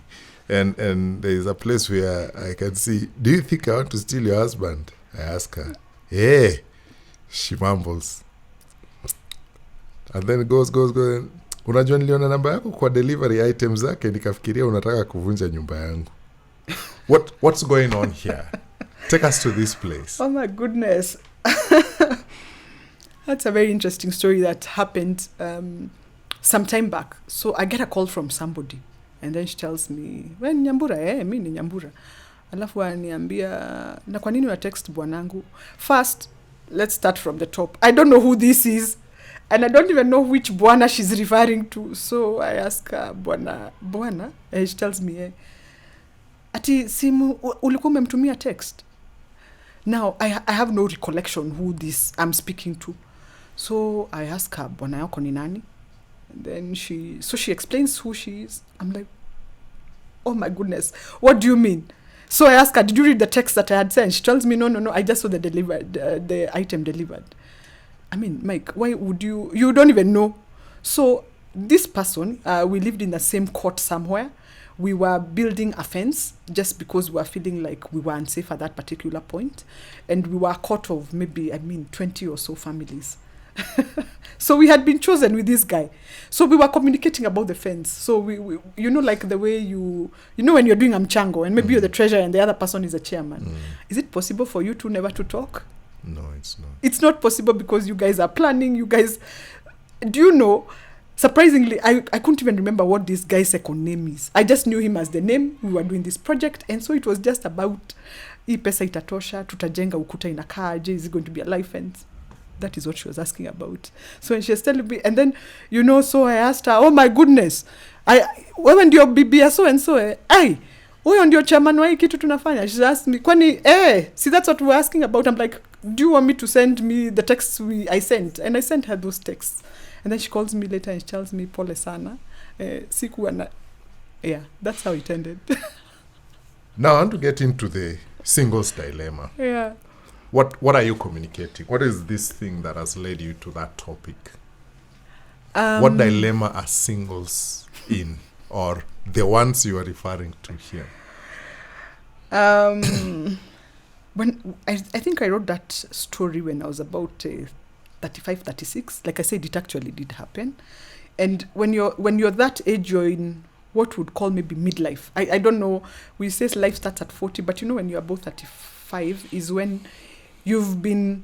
and there is a place where I can see. Do you think I want to steal your husband? I ask her. Hey, she mumbles, and then goes. Unajua niliona namba yako kwa delivery items zake nikafikiria unataka kuvunja nyumba yangu. What's going on here? Take us to this place. Oh my goodness. That's a very interesting story that happened some time back. So I get a call from somebody, and then she tells me, "Wewe ni Nyambura?" Mimi ni Nyambura. Alafu ananiambia, "Na kwa nini una text bwanangu?" First, let's start from the top. I don't know who this is, and I don't even know which bwana she's referring to. So I ask her, bwana, and she tells me, ati simu ulikuwa umemtumia text. Now I have no recollection who this I'm speaking to. So I ask her, bwana yako ni nani? And then she explains who she is. I'm like, oh my goodness, what do you mean? So I ask her, did you read the text that I had sent? She tells me, no, I just saw the item delivered. I mean, Mike, why would you don't even know? So this person, we lived in the same court somewhere. We were building a fence just because we were feeling like we were unsafe at that particular point. And we were a court of maybe, 20 or so families. So we had been chosen with this guy. So we were communicating about the fence. So we like the way when you're doing mchango and maybe you're the treasurer and the other person is a chairman. Is it possible for you two never to talk? No, it's not. It's not possible because you guys are planning. You guys, do you know? Surprisingly, I couldn't even remember what this guy's second name is. I just knew him as the name. We were doing this project, and so it was just about hii pesa itatosha, tutajenga ukuta inakaaje, is it going to be a life fence? That is what she was asking about. So when she was telling me, and then, so I asked her, oh my goodness, wewe ndio bibi so and so, huyo ndio chairman wa hii kitu tunafanya. She asked me, kwani, see that's what we were asking about. I'm like, do you want me to send me the texts I sent? And I sent her those texts. And then she calls me later and she tells me, pole sana. Yeah, that's how it ended. Now I want to get into the singles dilemma. Yeah. What are you communicating? What is this thing that has led you to that topic? What dilemma are singles in, or the ones you are referring to here? When I think I wrote that story when I was about 35, 36. Like I said, it actually did happen. And when you're that age, you're in what would call maybe midlife. I don't know. We say life starts at 40, but when you're above 35 is when you've been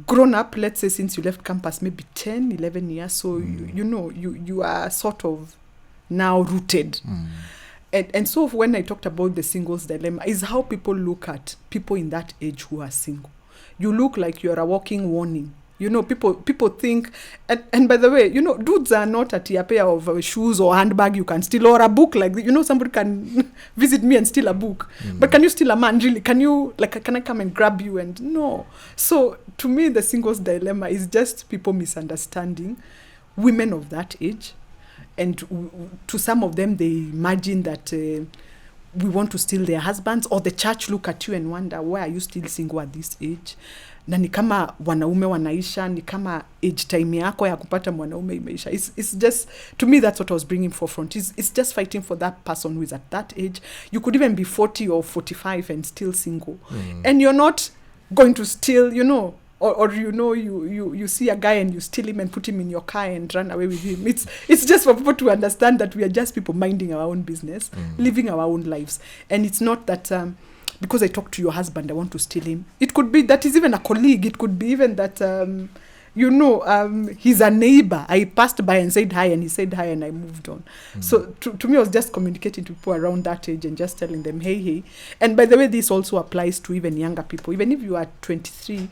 grown up, let's say since you left campus, maybe 10, 11 years. So you are sort of now rooted. And so when I talked about the singles dilemma, is how people look at people in that age who are single. You look like you're a walking warning. You know, people think, and by the way, you know, dudes are not a pair of shoes or handbag you can steal, or a book. Like, you know, somebody can visit me and steal a book. But can you steal a man, really? Can I come and grab you? And no. So to me, the singles dilemma is just people misunderstanding women of that age. And to some of them, they imagine that we want to steal their husbands, or the church look at you and wonder, why are you still single at this age? Na ni kama wanaume wanaisha, ni kama age time yako ya kupata mwanaume imeisha. It's just, to me, that's what I was bringing forefront. It's just fighting for that person who is at that age. You could even be 40 or 45 and still single. And you're not going to steal, you know, or you know, you see a guy and you steal him and put him in your car and run away with him. It's just for people to understand that we are just people minding our own business, living our own lives. And it's not that because I talk to your husband, I want to steal him. It could be that he's even a colleague. It could be even that, he's a neighbor. I passed by and said hi, and he said hi, and I moved on. So to me, I was just communicating to people around that age and just telling them, hey. And by the way, this also applies to even younger people. Even if you are 23,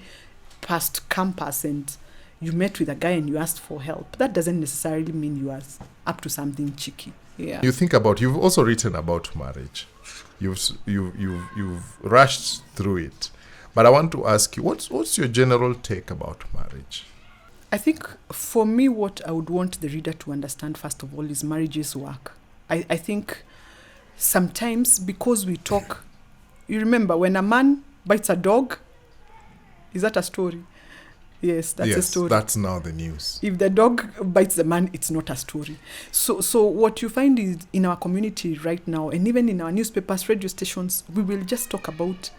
past campus, and you met with a guy and you asked for help, that doesn't necessarily mean you are up to something cheeky. Yeah. You think about, you've also written about marriage. You've rushed through it, but I want to ask you, what's your general take about marriage? I think for me, what I would want the reader to understand first of all is marriage's work. I think sometimes because we talk, you remember when a man bites a dog, is that a story? Yes, that's a story. That's now the news. If the dog bites the man, it's not a story. So what you find is in our community right now, and even in our newspapers, radio stations, we will just talk about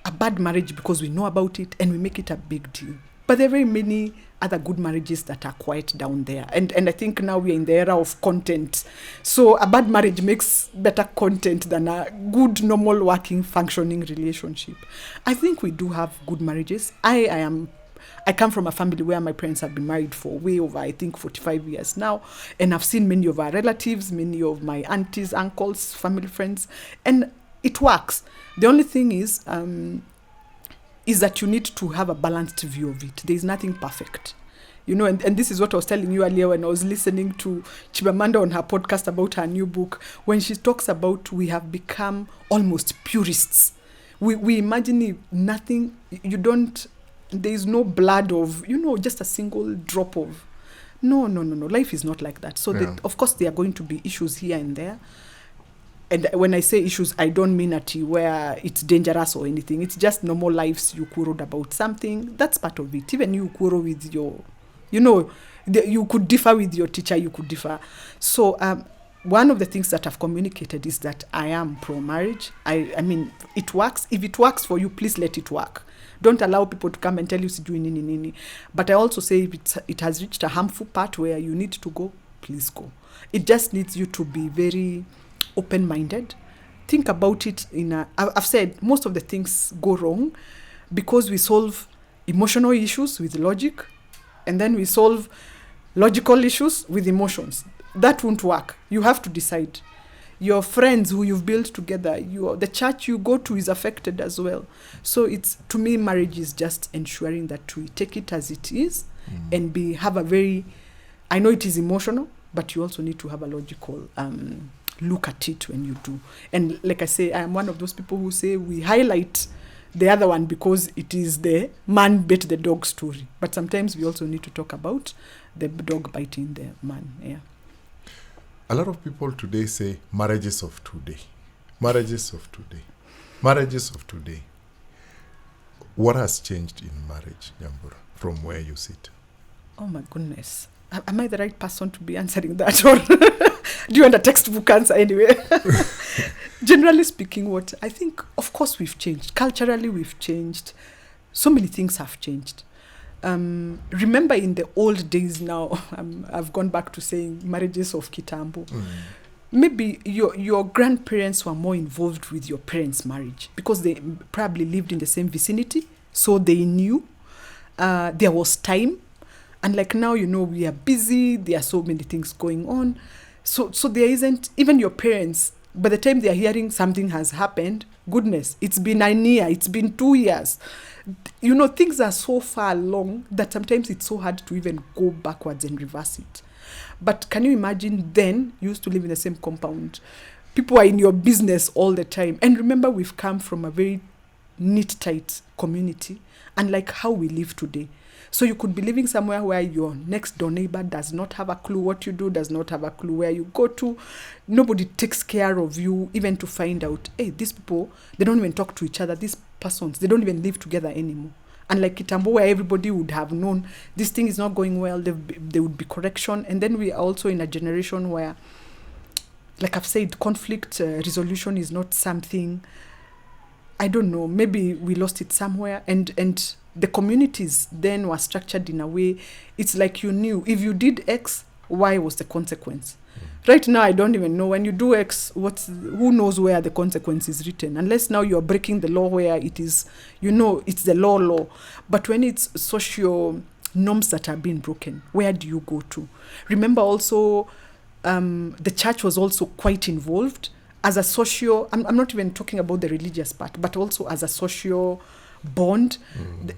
a bad marriage because we know about it and we make it a big deal. But there are very many other good marriages that are quiet down there. And I think now we're in the era of content. So a bad marriage makes better content than a good, normal, working, functioning relationship. I think we do have good marriages. I come from a family where my parents have been married for way over, I think, 45 years now. And I've seen many of our relatives, many of my aunties, uncles, family friends. And it works. The only thing is that you need to have a balanced view of it. There is nothing perfect. You know, and this is what I was telling you earlier when I was listening to Chibamanda on her podcast about her new book, when she talks about we have become almost purists. We imagine nothing, there is no blood of, just a single drop of. No. Life is not like that. So, of course, there are going to be issues here and there. And when I say issues, I don't mean where it's dangerous or anything. It's just normal lives. You quarreled about something. That's part of it. Even you quarrel with your, you could differ with your teacher. You could differ. So, one of the things that I've communicated is that I am pro-marriage. I mean, it works. If it works for you, please let it work. Don't allow people to come and tell you sijui nini. But I also say if it has reached a harmful part where you need to go, please go. It just needs you to be very open-minded. Think about it I've said most of the things go wrong because we solve emotional issues with logic, and then we solve logical issues with emotions. That won't work. You have to decide. Your friends who you've built together, the church you go to is affected as well. So to me, marriage is just ensuring that we take it as it is and I know it is emotional, but you also need to have a logical look at it when you do. And like I say, I am one of those people who say we highlight the other one because it is the man bit the dog story. But sometimes we also need to talk about the dog biting the man. Yeah. A lot of people today say marriages of today. What has changed in marriage, Nyambura, from where you sit? Oh my goodness. Am I the right person to be answering that? Or do you want a textbook answer anyway? Generally speaking, I think, of course, we've changed. Culturally, we've changed. So many things have changed. Remember in the old days now, I've gone back to saying marriages of Kitambo. Maybe your grandparents were more involved with your parents' marriage because they probably lived in the same vicinity, so they knew. There was time. And like now, we are busy. There are so many things going on. So there isn't, even your parents, by the time they are hearing something has happened, goodness, it's been a year, it's been 2 years. Things are so far along that sometimes it's so hard to even go backwards and reverse it. But can you imagine then, you used to live in the same compound. People are in your business all the time. And remember, we've come from a very neat, tight community, unlike how we live today. So you could be living somewhere where your next door neighbor does not have a clue what you do, does not have a clue where you go to. Nobody takes care of you, even to find out, hey, these people, they don't even talk to each other. These persons, they don't even live together anymore. Unlike Kitambo, where everybody would have known this thing is not going well, there would be correction. And then we are also in a generation where, like I've said, conflict resolution is not something, I don't know, maybe we lost it somewhere. And the communities then were structured in a way, it's like you knew, if you did X, Y was the consequence. Right now, I don't even know. When you do X, who knows where the consequence is written? Unless now you're breaking the law where it is, it's the law. But when it's social norms that are being broken, where do you go to? Remember also, the church was also quite involved as a social, I'm not even talking about the religious part, but also as a social bond.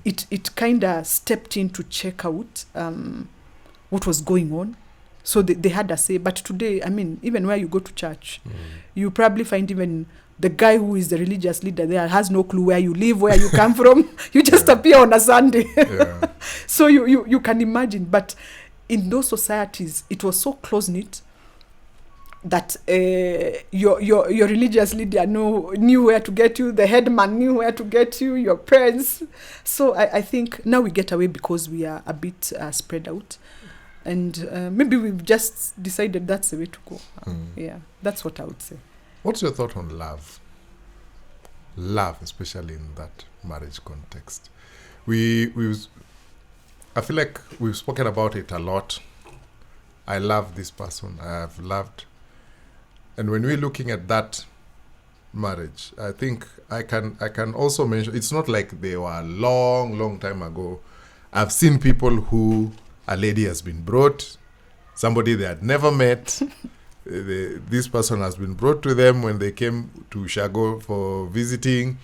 It kind of stepped in to check out what was going on. So they had a say. But today, even where you go to church, you probably find even the guy who is the religious leader there has no clue where you live, where you come from. You just appear on a Sunday. So you can imagine. But in those societies, it was so close-knit that your religious leader knew where to get you, the headman knew where to get you, your parents. So I think now we get away because we are a bit spread out. And maybe we've just decided that's the way to go. Yeah, that's what I would say. What's your thought on love? Love, especially in that marriage context. I feel like we've spoken about it a lot. I love this person. I have loved. And when we're looking at that marriage, I think I can also mention, it's not like they were a long time ago. I've seen people who a lady has been brought, somebody they had never met. This person has been brought to them when they came to Shago for visiting,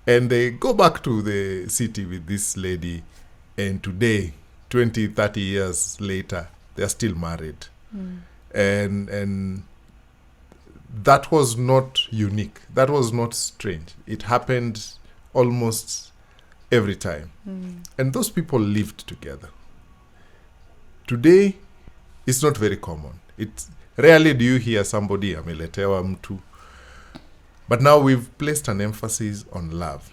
and they go back to the city with this lady, and today, 20, 30 years later, they're still married. And that was not unique. That was not strange. It happened almost every time. And those people lived together. Today, it's not very common. Rarely do you hear somebody ameletewa mtu. But now we've placed an emphasis on love.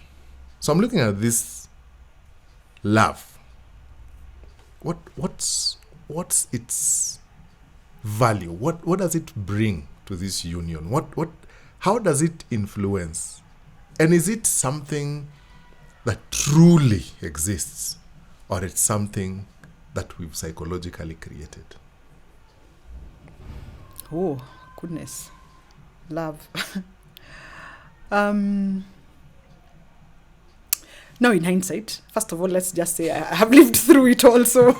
So I'm looking at this love. What's its value? What does it bring to this union? How does it influence? And is it something that truly exists, or it's something that we've psychologically created? Oh, goodness. Love. Now, in hindsight, first of all, let's just say I have lived through it also.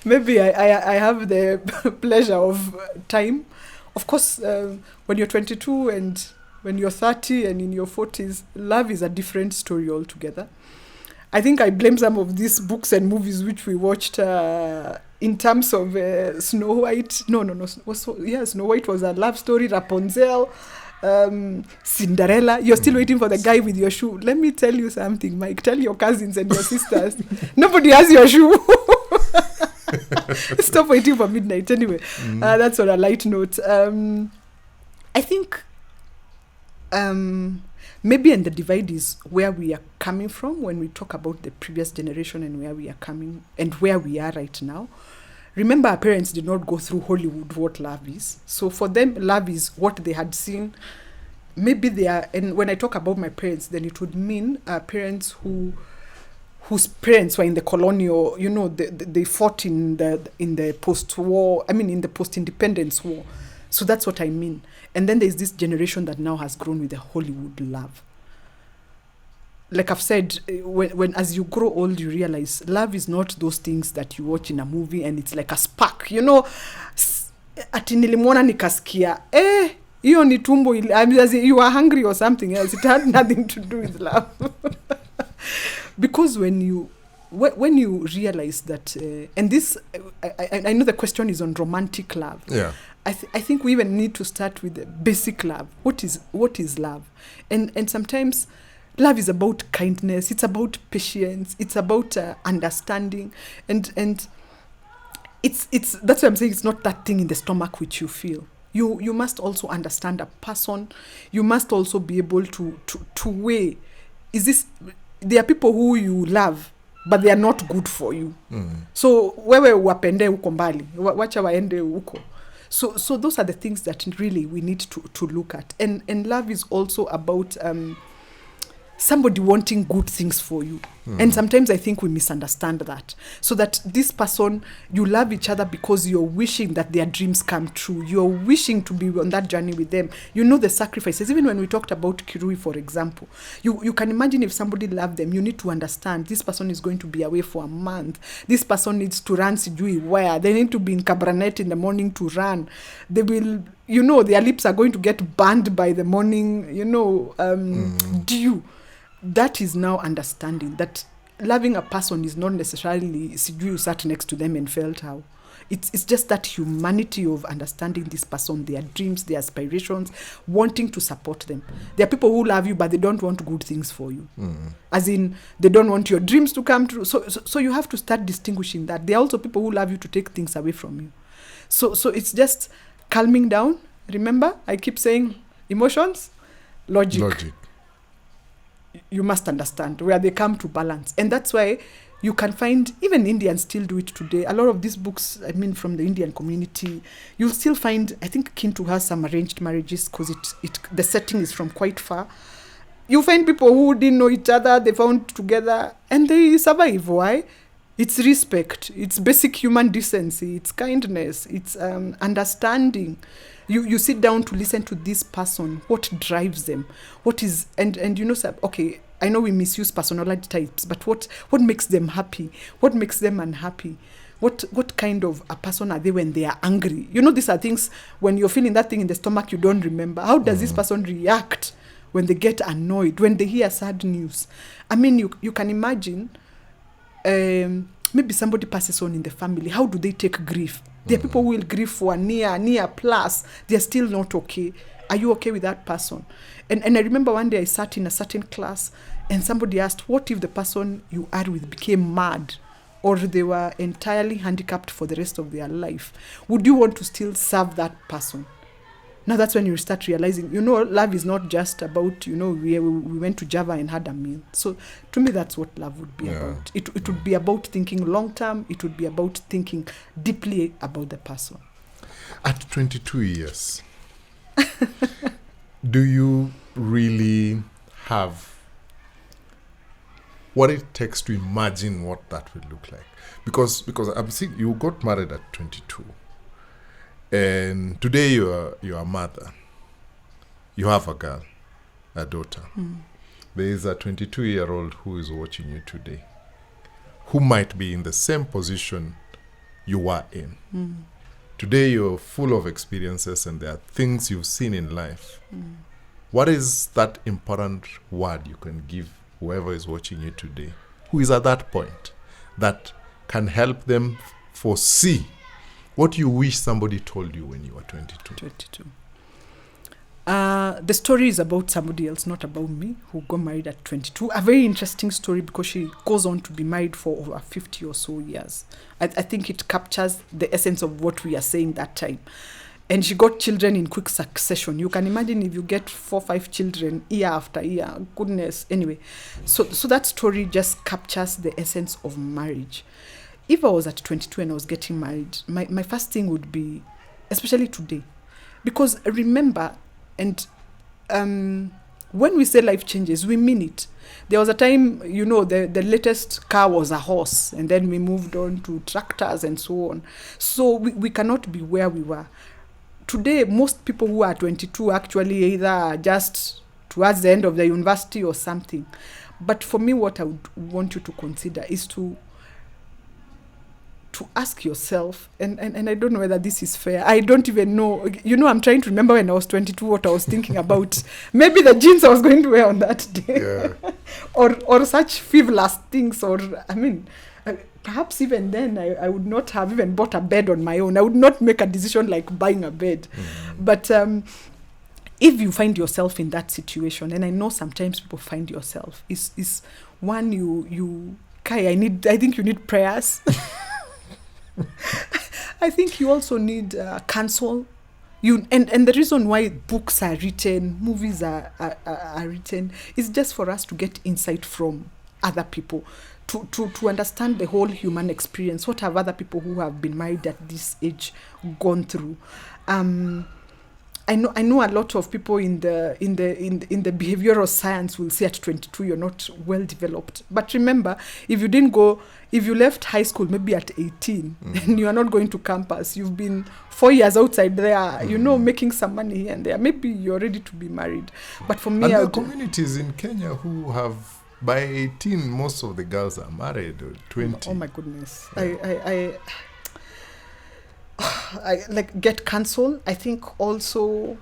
Maybe I have the pleasure of time. Of course, when you're 22 and when you're 30 and in your 40s, love is a different story altogether. I think I blame some of these books and movies which we watched in terms of Snow White. No. Snow White was a love story. Rapunzel, Cinderella. You're still waiting for the guy with your shoe. Let me tell you something, Mike. Tell your cousins and your sisters. Nobody has your shoe. Stop waiting for midnight. Anyway, that's on a light note. I think maybe and the divide is where we are coming from when we talk about the previous generation and where we are coming and where we are right now. Remember, our parents did not go through Hollywood what love is. So for them, love is what they had seen. Maybe they are, and when I talk about my parents, then it would mean parents whose parents were in the colonial, they fought in the post-war, in the post-independence war. So that's what I mean. And then there's this generation that now has grown with the Hollywood love. Like I've said, when as you grow old, you realize love is not those things that you watch in a movie and it's like a spark. ati nilimwona nikasikia hiyo ni tumbo you are hungry or something else. It had nothing to do with love. Because when you realize that and this I know the question is on romantic love. Yeah. I think we even need to start with the basic love. What is love? And sometimes love is about kindness, it's about patience, it's about understanding, and it's that's what I'm saying. It's not that thing in the stomach which you feel. You must also understand a person. You must also be able to weigh, is this, there are people who you love but they are not good for you. So wewe wapende uko mbali, wacha waende uko. So those are the things that really we need to look at. And love is also about somebody wanting good things for you. And sometimes I think we misunderstand that. So that this person, you love each other because you're wishing that their dreams come true. You're wishing to be on that journey with them. You know the sacrifices. Even when we talked about Kirui, for example, you can imagine if somebody loved them, you need to understand this person is going to be away for a month. This person needs to run sijui where. They need to be in Cabernet in the morning to run. They will, their lips are going to get burned by the morning, dew. That is now understanding that loving a person is not necessarily you sat next to them and felt how. It's just that humanity of understanding this person, their dreams, their aspirations, wanting to support them. There are people who love you but they don't want good things for you. As in, they don't want your dreams to come true. So you have to start distinguishing that. There are also people who love you to take things away from you. So it's just calming down. Remember, I keep saying emotions, logic. You must understand where they come to balance. And that's why you can find, even Indians still do it today. A lot of these books, from the Indian community, you'll still find, I think Kintu has some arranged marriages because the setting is from quite far. You find people who didn't know each other, they found together and they survive. Why? It's respect, it's basic human decency, it's kindness, it's understanding. You sit down to listen to this person, what drives them, what is, and okay, I know we misuse personality types, but what makes them happy, what makes them unhappy, what kind of a person are they when they are angry? These are things, when you're feeling that thing in the stomach, you don't remember. How does this person react when they get annoyed, when they hear sad news? You can imagine, maybe somebody passes on in the family. How do they take grief? There are people who will grieve for a near plus. They're still not okay. Are you okay with that person? And I remember one day I sat in a certain class and somebody asked, what if the person you are with became mad or they were entirely handicapped for the rest of their life? Would you want to still serve that person? Now that's when you start realizing, love is not just about, we went to Java and had a meal. So to me, that's what love would be about. It would be about thinking long term. It would be about thinking deeply about the person. At 22 years, do you really have what it takes to imagine what that would look like? Because I'm seeing you got married at 22. And today you're a mother. You have a girl, a daughter. There is a 22-year-old who is watching you today, who might be in the same position you were in. Today you're full of experiences and there are things you've seen in life. What is that important word you can give whoever is watching you today, who is at that point, that can help them foresee what you wish somebody told you when you were 22? The story is about somebody else, not about me, who got married at 22. A very interesting story because she goes on to be married for over 50 or so years. I think it captures the essence of what we are saying that time. And she got children in quick succession. You can imagine if you get 4 or 5 children year after year. Goodness. Anyway, so that story just captures the essence of marriage. If I was at 22 and I was getting married, my first thing would be, especially today, because remember, and when we say life changes, we mean it. There was a time, the latest car was a horse, and then we moved on to tractors and so on. So we cannot be where we were. Today, most people who are 22 actually either just towards the end of the university or something. But for me, what I would want you to consider is to to ask yourself, and I don't know whether this is fair. I don't even know. I'm trying to remember when I was 22 what I was thinking about. Maybe the jeans I was going to wear on that day. Yeah. or such frivolous things. Or, perhaps even then I would not have even bought a bed on my own. I would not make a decision like buying a bed. But if you find yourself in that situation, and I know sometimes people find yourself, is one I think you need prayers. I think you also need counsel. And the reason why books are written, movies are written, is just for us to get insight from other people, to understand the whole human experience. What have other people who have been married at this age gone through? I know a lot of people in the behavioral science will say at 22 you're not well developed. But remember, if you left high school maybe at 18 and you are not going to campus, you've been 4 years outside there, making some money here and there, maybe you're ready to be married. But for me, and there are communities in Kenya who have, by 18, most of the girls are married, or 20. Oh my goodness. I like get counsel. I think also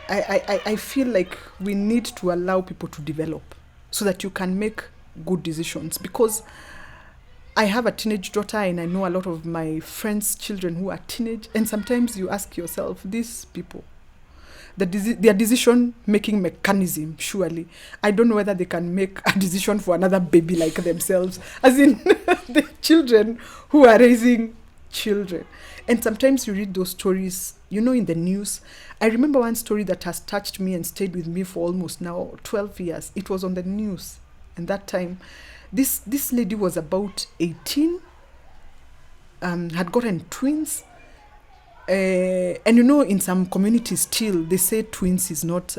I feel like we need to allow people to develop so that you can make good decisions, because I have a teenage daughter and I know a lot of my friends' children who are teenage, and sometimes you ask yourself, these people, their decision-making mechanism, surely, I don't know whether they can make a decision for another baby like themselves, as in the children who are raising children. And sometimes you read those stories, in the news. I remember one story that has touched me and stayed with me for almost now 12 years. It was on the news. And that time, this lady was about 18, had gotten twins. And in some communities still, they say twins is not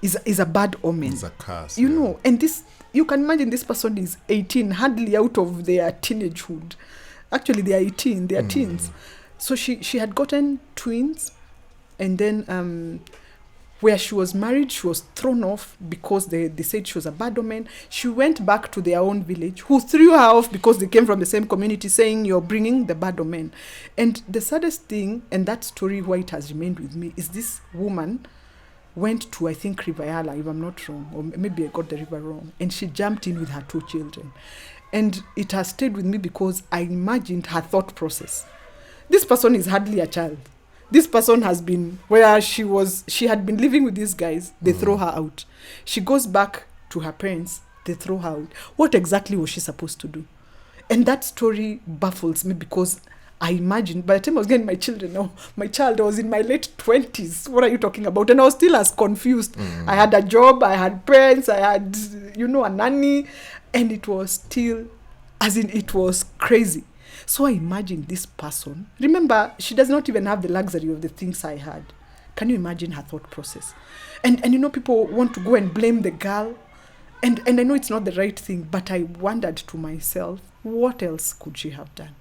is a bad omen. It's a curse. And this, you can imagine, this person is 18, hardly out of their teenagehood. Actually, they are 18, they are teens. So she had gotten twins, and then where she was married, she was thrown off because they said she was a bad omen. She went back to their own village, who threw her off because they came from the same community, saying, you're bringing the bad omen. And the saddest thing, and that story why it has remained with me, is this woman went to, I think, River Yala, if I'm not wrong, or maybe I got the river wrong, and she jumped in with her 2 children. And it has stayed with me because I imagined her thought process. This person is hardly a child. This person has been where she had been living with these guys, they throw her out. She goes back to her parents, they throw her out. What exactly was she supposed to do? And that story baffles me, because I imagined, by the time I was getting my children, my child was in my late 20s. What are you talking about? And I was still as confused. I had a job, I had parents, I had, a nanny, and it was still, it was crazy. So I imagined this person. Remember, she does not even have the luxury of the things I had. Can you imagine her thought process? And people want to go and blame the girl. And I know it's not the right thing, but I wondered to myself, what else could she have done?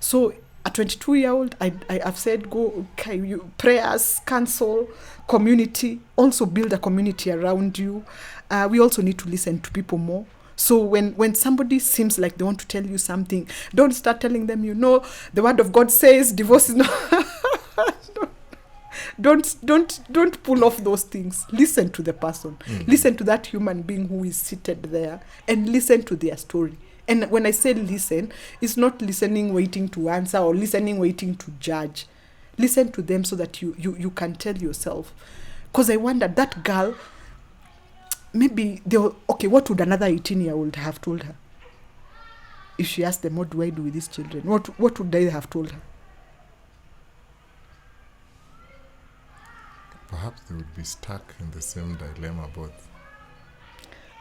So a 22-year-old, I've said, prayers, counsel, community, also build a community around you. We also need to listen to people more. So when somebody seems like they want to tell you something, don't start telling them, the word of God says divorce is not... Don't pull off those things. Listen to the person. Listen to that human being who is seated there, and listen to their story. And when I say listen, it's not listening waiting to answer, or listening waiting to judge. Listen to them so that you can tell yourself. Because I wonder, that girl, maybe what would another 18-year-old have told her? If she asked them, what do I do with these children? What would they have told her? Perhaps they would be stuck in the same dilemma both.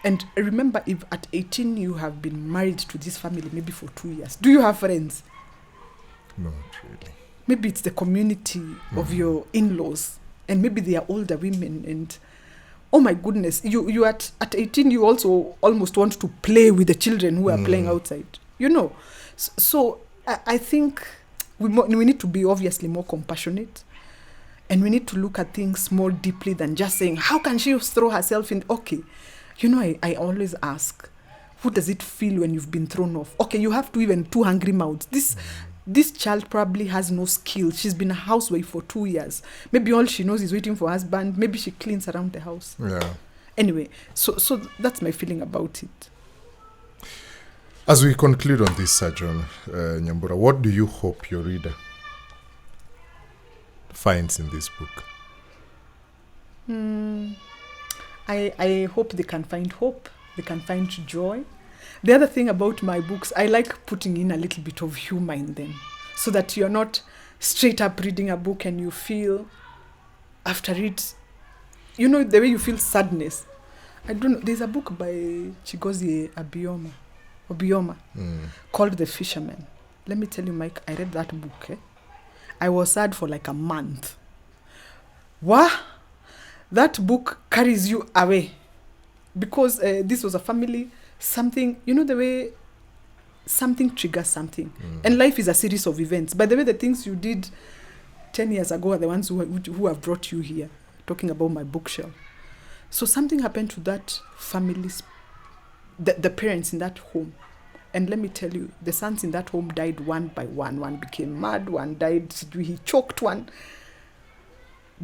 And remember, if at 18 you have been married to this family maybe for 2 years, do you have friends? Not really. Maybe it's the community of your in-laws, and maybe they are older women, and oh my goodness, you at 18 you also almost want to play with the children who are playing outside. So I think we need to be obviously more compassionate, and we need to look at things more deeply than just saying, how can she throw herself in? Okay, I always ask, What does it feel when you've been thrown off? Okay, you have even 2 hungry mouths. This child probably has no skill. She's been a housewife for 2 years. Maybe all she knows is waiting for her husband. Maybe she cleans around the house. Yeah. Anyway, so that's my feeling about it. As we conclude on this Sojourner, Nyambura, what do you hope your reader finds in this book? I hope they can find hope. They can find joy. The other thing about my books, I like putting in a little bit of humor in them so that you're not straight up reading a book and you feel after it, you know, the way you feel sadness. I don't know. There's a book by Chigozie Obioma called The Fisherman. Let me tell you, Mike, I read that book. I was sad for like a month. That book carries you away because this was a family, something, you know, the way something triggers something. And life is a series of events. By the way, the things you did 10 years ago are the ones who have brought you here, talking about my bookshelf. So something happened to that family, the parents in that home. And let me tell you, the sons in that home died one by one. One became mad, one died, he choked one.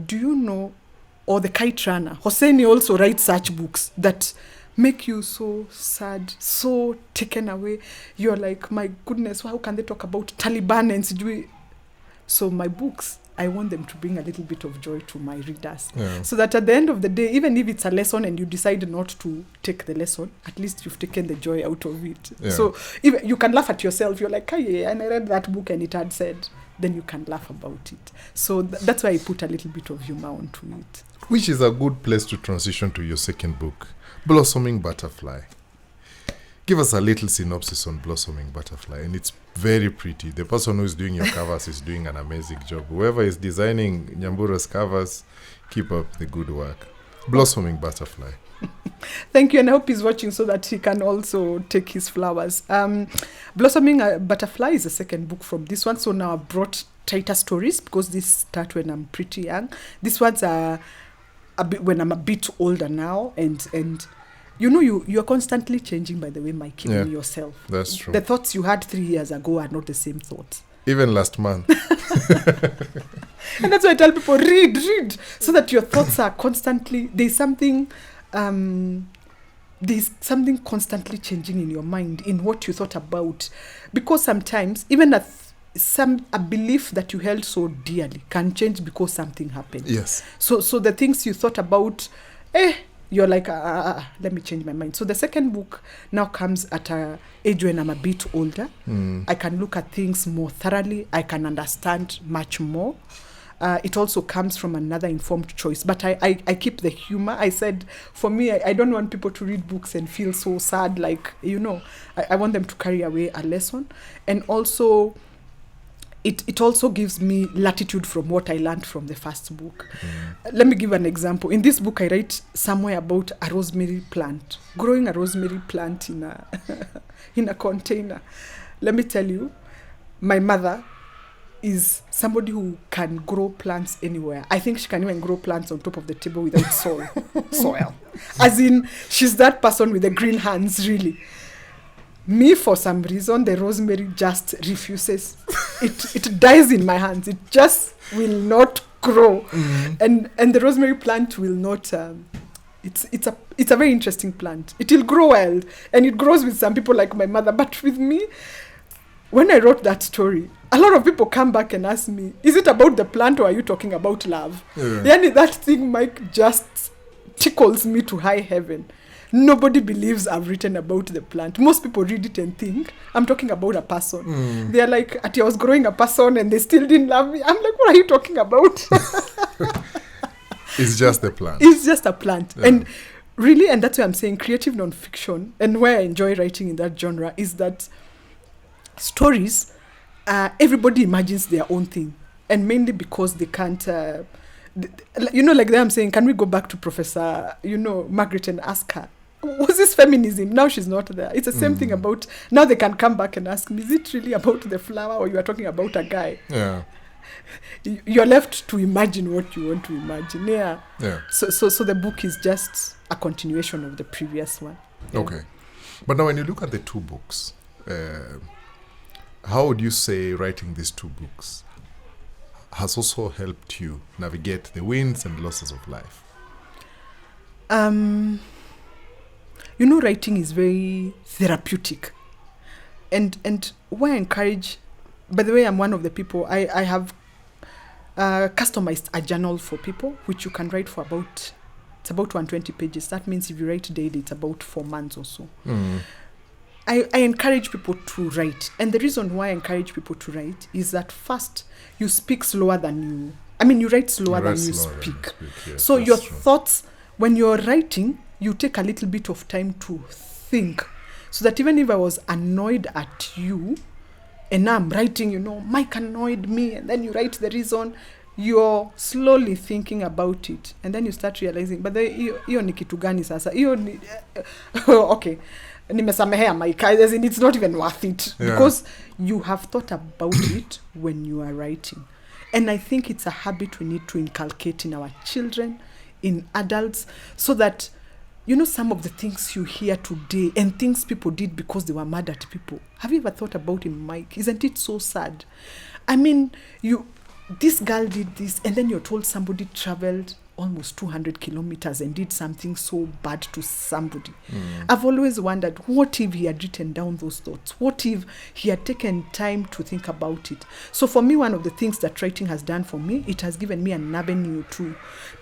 Do you know, or the kite runner, Hosseini also writes such books that make you so sad, so taken away. You're like, my goodness, how can they talk about Taliban and Sijui? So my books, I want them to bring a little bit of joy to my readers. Yeah. So that at the end of the day, even if it's a lesson and you decide not to take the lesson, at least you've taken the joy out of it. Yeah. So even you can laugh at yourself. You're like, hey, and I read that book and it had said, then you can laugh about it. So that's why I put a little bit of humor onto it. Which is a good place to transition to your second book, Blossoming Butterfly. Give us a little synopsis on Blossoming Butterfly. And it's very pretty. The person who is doing your covers is doing an amazing job. Whoever is designing Nyambura's covers, keep up the good work. Blossoming Butterfly. Thank you, and I hope he's watching so that he can also take his flowers. Blossoming Butterfly is the second book from this one. So now I brought tighter stories because this start when I'm pretty young. This one's a bit when I'm a bit older now, and you know, you're constantly changing, by the way, Mike, even yourself. That's true. The thoughts you had 3 years ago are not the same thoughts. Even last month. And that's why I tell people, read, so that your thoughts are constantly, there's something constantly changing in your mind, in what you thought about. Because sometimes, even a belief that you held so dearly can change because something happened. Yes. So the things you thought about, you're like, let me change my mind. So the second book now comes at an age when I'm a bit older. I can look at things more thoroughly. I can understand much more. It also comes from another informed choice. But I keep the humor. I said, for me, I don't want people to read books and feel so sad. Like, you know, I want them to carry away a lesson. And also, it also gives me latitude from what I learned from the first book. Let me give an example. In this book, I write somewhere about a rosemary plant, growing a rosemary plant in a container. Let me tell you, my mother is somebody who can grow plants anywhere. I think she can even grow plants on top of the table without soil. As in, she's that person with the green hands, really. Me, for some reason, the rosemary just refuses. It dies in my hands. It just will not grow. And the rosemary plant will not... It's a very interesting plant. It will grow wild. And it grows with some people like my mother. But with me, when I wrote that story, a lot of people come back and ask me, is it about the plant or are you talking about love? Yani that thing, Mike, just tickles me to high heaven. Nobody believes I've written about the plant. Most people read it and think I'm talking about a person. They're like, I was growing a person and they still didn't love me. I'm like, what are you talking about? It's just a plant. It's just a plant. Yeah. And really, and that's why I'm saying creative nonfiction, and where I enjoy writing in that genre, is that stories, everybody imagines their own thing. And mainly because they can't... like I'm saying, can we go back to Professor, Margaret and ask her, was this feminism? Now she's not there. It's the same thing about, now they can come back and ask me, is it really about the flower or you are talking about a guy? Yeah. You're left to imagine what you want to imagine. Yeah. Yeah. So the book is just a continuation of the previous one. Yeah. Okay. But now when you look at the two books, how would you say writing these two books has also helped you navigate the wins and losses of life? Writing is very therapeutic. And why I encourage, by the way, I'm one of the people, I have customized a journal for people, which you can write for it's about 120 pages. That means if you write daily, it's about 4 months or so. I encourage people to write. And the reason why I encourage people to write is that first, you speak slower than you write slower than you speak. Yes, so your true. thoughts, when you're writing, you take a little bit of time to think. So that even if I was annoyed at you, and now I'm writing, Mike annoyed me, and then you write the reason, you're slowly thinking about it. And then you start realizing, but hiyo ni kitu gani sasa? Okay. Nimesamehea Mike, as in it's not even worth it. Yeah. Because you have thought about it when you are writing. And I think it's a habit we need to inculcate in our children, in adults, so that some of the things you hear today and things people did because they were mad at people. Have you ever thought about it, Mike? Isn't it so sad? I mean, this girl did this, and then you're told somebody traveled almost 200 kilometers and did something so bad to somebody. I've always wondered, what if he had written down those thoughts? What if he had taken time to think about it? So for me, one of the things that writing has done for me, it has given me an avenue to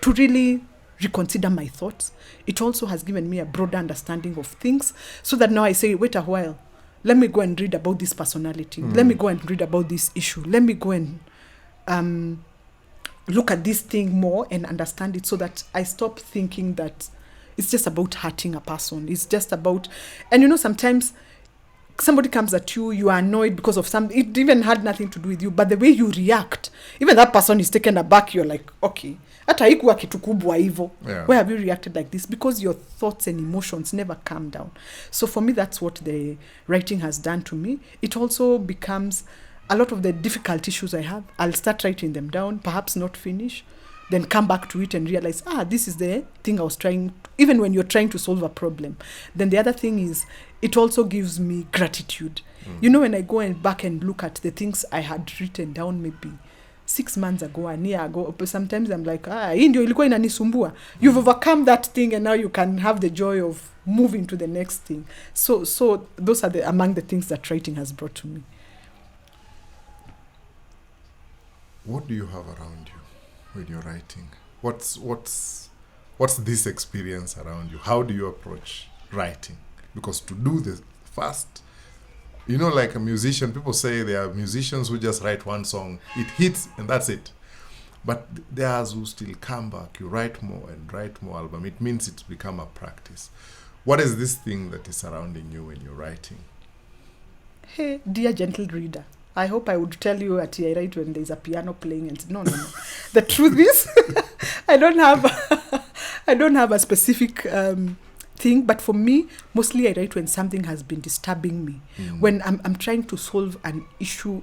really reconsider my thoughts. It also has given me a broader understanding of things, so that now I say, wait a while, let me go and read about this personality. Let me go and read about this issue. Let me go and look at this thing more and understand it, so that I stop thinking that it's just about hurting a person. It's just about, and sometimes somebody comes at you, you are annoyed because of something, it even had nothing to do with you, but the way you react, even that person is taken aback, you're like, okay, hata haikuwa kitu kubwa hivyo. Why have you reacted like this? Because your thoughts and emotions never calm down. So for me, that's what the writing has done to me. It also becomes a lot of the difficult issues I have, I'll start writing them down, perhaps not finish, then come back to it and realize, this is the thing I was trying, even when you're trying to solve a problem. Then the other thing is, it also gives me gratitude. When I go back and look at the things I had written down maybe 6 months ago, a year ago, but sometimes I'm like, hii ndio ilikuwa inanisumbua. You've overcome that thing, and now you can have the joy of moving to the next thing. So those are among the things that writing has brought to me. What do you have around you when you're writing? What's this experience around you? How do you approach writing? Because to do the first, like a musician, people say there are musicians who just write one song, it hits and that's it. But there's who still come back, you write more and write more album. It means it's become a practice. What is this thing that is surrounding you when you're writing? Hey, dear gentle reader, I hope I would tell you at I write when there's a piano playing, and no. The truth is, I don't have a specific thing, but for me, mostly I write when something has been disturbing me. When I'm trying to solve an issue,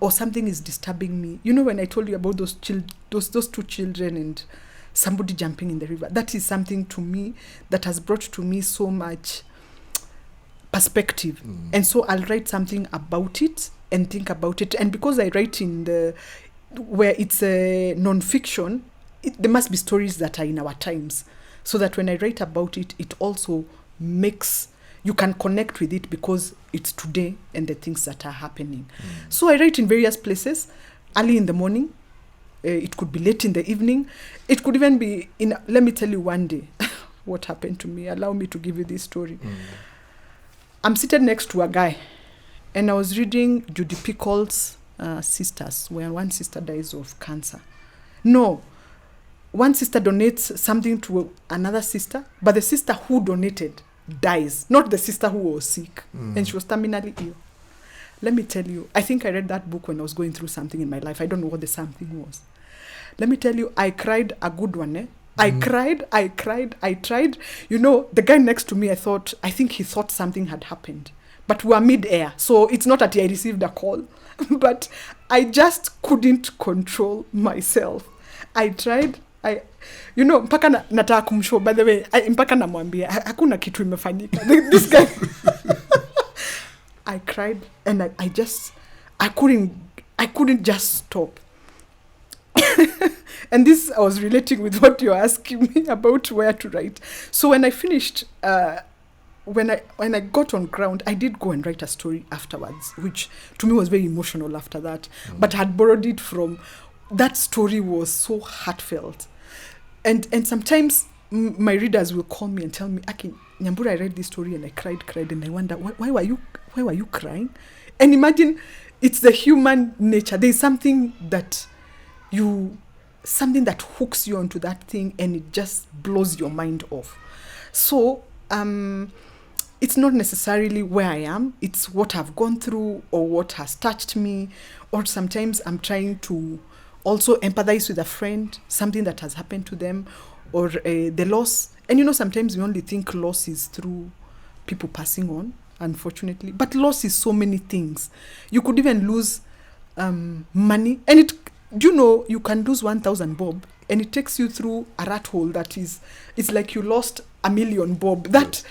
or something is disturbing me. When I told you about those two children and somebody jumping in the river, that is something to me that has brought to me so much perspective. And so I'll write something about it and think about it. And because I write where it's a non-fiction, there must be stories that are in our times, so that when I write about it, it also makes, you can connect with it because it's today and the things that are happening. So I write in various places, early in the morning, it could be late in the evening, it could even be let me tell you one day what happened to me. Allow me to give you this story. I'm seated next to a guy, and I was reading Judy Pickle's Sisters, where one sister dies of cancer. No, one sister donates something to another sister, but the sister who donated dies, not the sister who was sick, and she was terminally ill. Let me tell you, I think I read that book when I was going through something in my life. I don't know what the something was. Let me tell you, I cried a good one, I cried. The guy next to me, I think he thought something had happened. But we were mid-air, so it's not that I received a call. But I just couldn't control myself. I tried, mpaka nataka kumshow, by the way, mpaka namwambia hakuna kitu imefanyika. This guy I cried and I couldn't just stop. And this, I was relating with what you're asking me about where to write. So when I finished, when I got on ground, I did go and write a story afterwards, which to me was very emotional after that. But I had borrowed it from, that story was so heartfelt. And sometimes my readers will call me and tell me, Aki, Nyambura, I read this story and I cried, and I wonder, why were you crying? And imagine, it's the human nature. There's something that hooks you onto that thing and it just blows your mind off. So it's not necessarily where I am, it's what I've gone through or what has touched me, or sometimes I'm trying to also empathize with a friend, something that has happened to them, or the loss. And sometimes we only think loss is through people passing on, unfortunately, but loss is so many things. You could even lose money, and you can lose 1,000 bob and it takes you through a rat hole it's like you lost 1,000,000 bob. That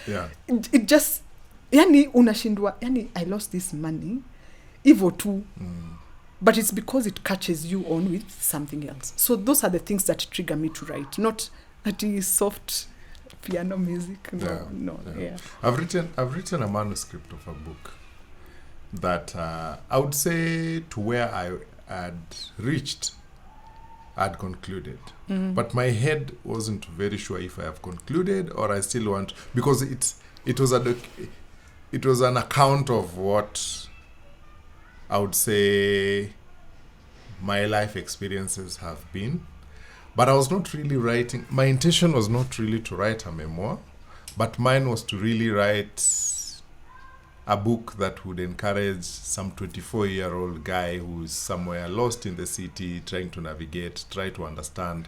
it just unashindwa, I lost this money hivyo tu. But it's because it catches you on with something else. So those are the things that trigger me to write, not that is soft piano music. No. I've written a manuscript of a book that I would say to where I had reached, I'd concluded. But my head wasn't very sure if I have concluded or I still want, because it was an account of what I would say my life experiences have been. But I was not really writing. My intention was not really to write a memoir, but mine was to really write a book that would encourage some 24-year-old guy who's somewhere lost in the city, trying to navigate, try to understand,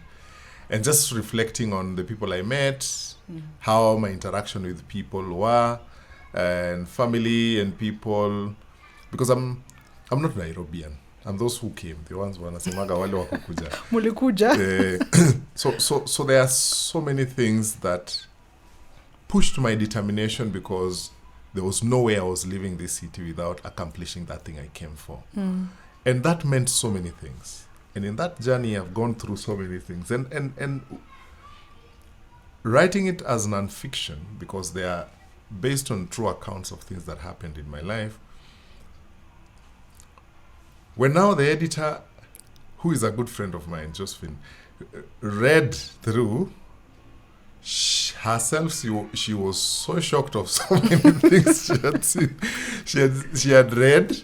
and just reflecting on the people I met, how my interaction with people were, and family and people, because I'm not Nairobian. I'm those who came, the ones who wanasemaga wale wakukuja. Mulikuja. So there are so many things that pushed my determination, because there was no way I was leaving this city without accomplishing that thing I came for. And that meant so many things. And in that journey, I've gone through so many things. And writing it as non-fiction, because they are based on true accounts of things that happened in my life. When now the editor, who is a good friend of mine, Josephine, read through, herself, she was so shocked of so many things she had seen, she had read,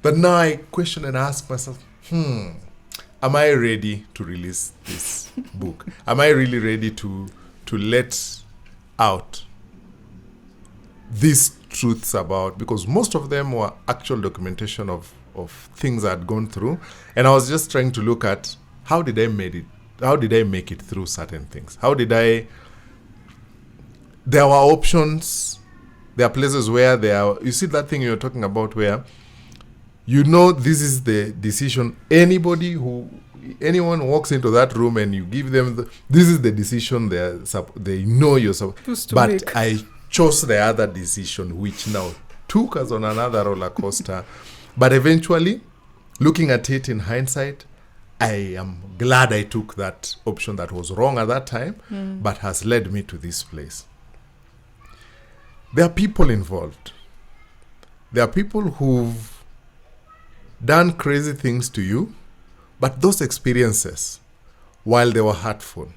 that now I question and ask myself, am I ready to release this book? Am I really ready to let out these truths about, because most of them were actual documentation of things I had gone through, and I was just trying to look at how did I make it through certain things? There were options, there are places where you see that thing you're talking about where this is the decision. Anyone walks into that room and you give them this is the decision they know you're supposed to make. But I chose the other decision, which now took us on another roller coaster. But eventually, looking at it in hindsight, I am glad I took that option that was wrong at that time, but has led me to this place. There are people involved. There are people who've done crazy things to you, but those experiences, while they were hurtful,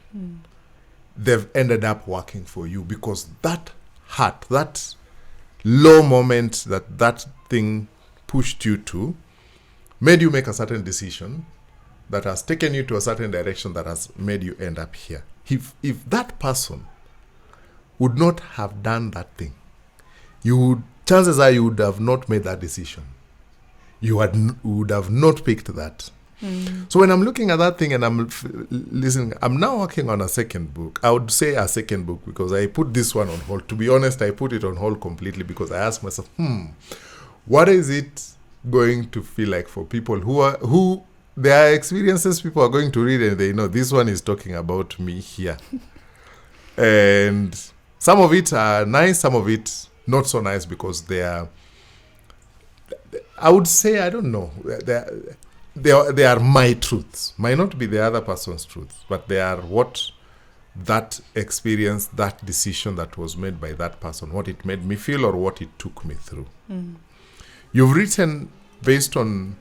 they've ended up working for you, because that hurt, that low moment that thing pushed you to, made you make a certain decision that has taken you to a certain direction that has made you end up here. If that person would not have done that thing, chances are you would have not made that decision. You would have not picked that. So when I'm looking at that thing and I'm listening, I'm now working on a second book. I would say a second book because I put this one on hold. To be honest, I put it on hold completely because I asked myself, what is it going to feel like for people who there are experiences people are going to read and they know this one is talking about me here. And some of it are nice, some of it not so nice because they are, I would say, I don't know, they are my truths. Might not be the other person's truths, but they are what that experience, that decision that was made by that person, what it made me feel or what it took me through. You've written based on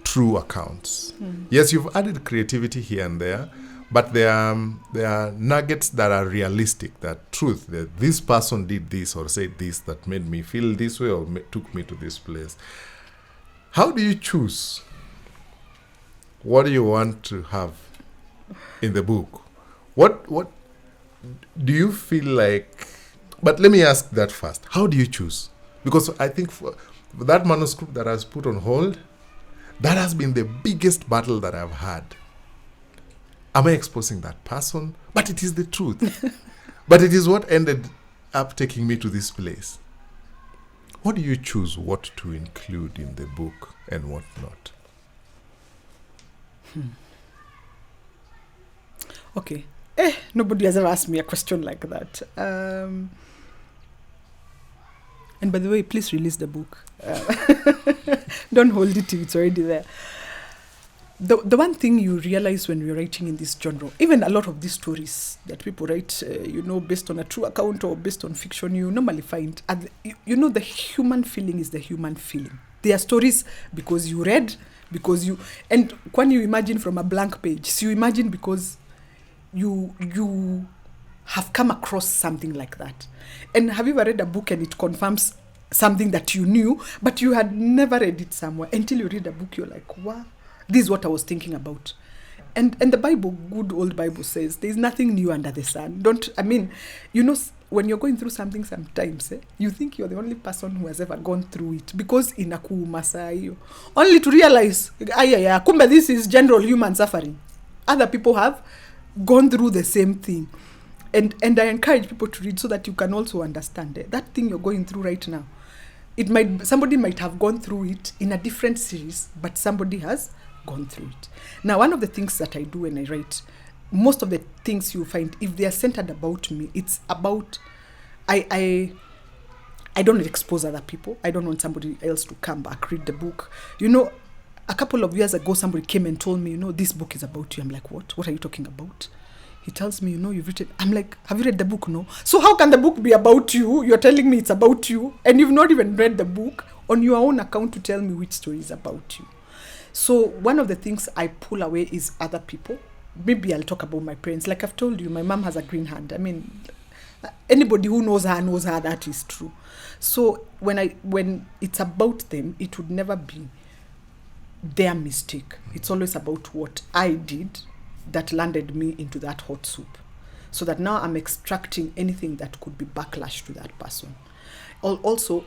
true accounts. Yes, you've added creativity here and there, but there are nuggets that are realistic, that truth, that this person did this or said this that made me feel this way or took me to this place. How do you choose what do you want to have in the book? What do you feel like? But let me ask that first. How do you choose? Because I think for that manuscript that I was put on hold, that has been the biggest battle that I've had. Am I exposing that person? But it is the truth. But it is what ended up taking me to this place. What do you choose what to include in the book and what not? Okay. Nobody has ever asked me a question like that. And by the way, please release the book. Don't hold it till it's already there. The one thing you realize when you're writing in this genre, even a lot of these stories that people write, based on a true account or based on fiction, you normally find, the human feeling is the human feeling. They are stories because you read, and when you imagine from a blank page, so you imagine because you have come across something like that. And have you ever read a book and it confirms something that you knew, but you had never read it somewhere? Until you read a book, you're like, wow, this is what I was thinking about. And the Bible, good old Bible says, there's nothing new under the sun. When you're going through something sometimes, you think you're the only person who has ever gone through it. Because inakuumasa only to realize, kumbe this is general human suffering. Other people have gone through the same thing. And I encourage people to read so that you can also understand that thing you're going through right now. Somebody might have gone through it in a different series, but somebody has gone through it. Now, one of the things that I do when I write, most of the things you find, if they are centered about me, it's about, I don't expose other people. I don't want somebody else to come back, read the book. A couple of years ago, somebody came and told me, this book is about you. I'm like, what? What are you talking about? He tells me, you've written. I'm like, have you read the book? No. So how can the book be about you? You're telling me it's about you, and you've not even read the book on your own account to tell me which story is about you. So one of the things I pull away is other people. Maybe I'll talk about my parents. Like I've told you, my mom has a green hand. I mean, anybody who knows her, that is true. So when it's about them, it would never be their mistake. It's always about what I did that landed me into that hot soup. So that now I'm extracting anything that could be backlash to that person. Also,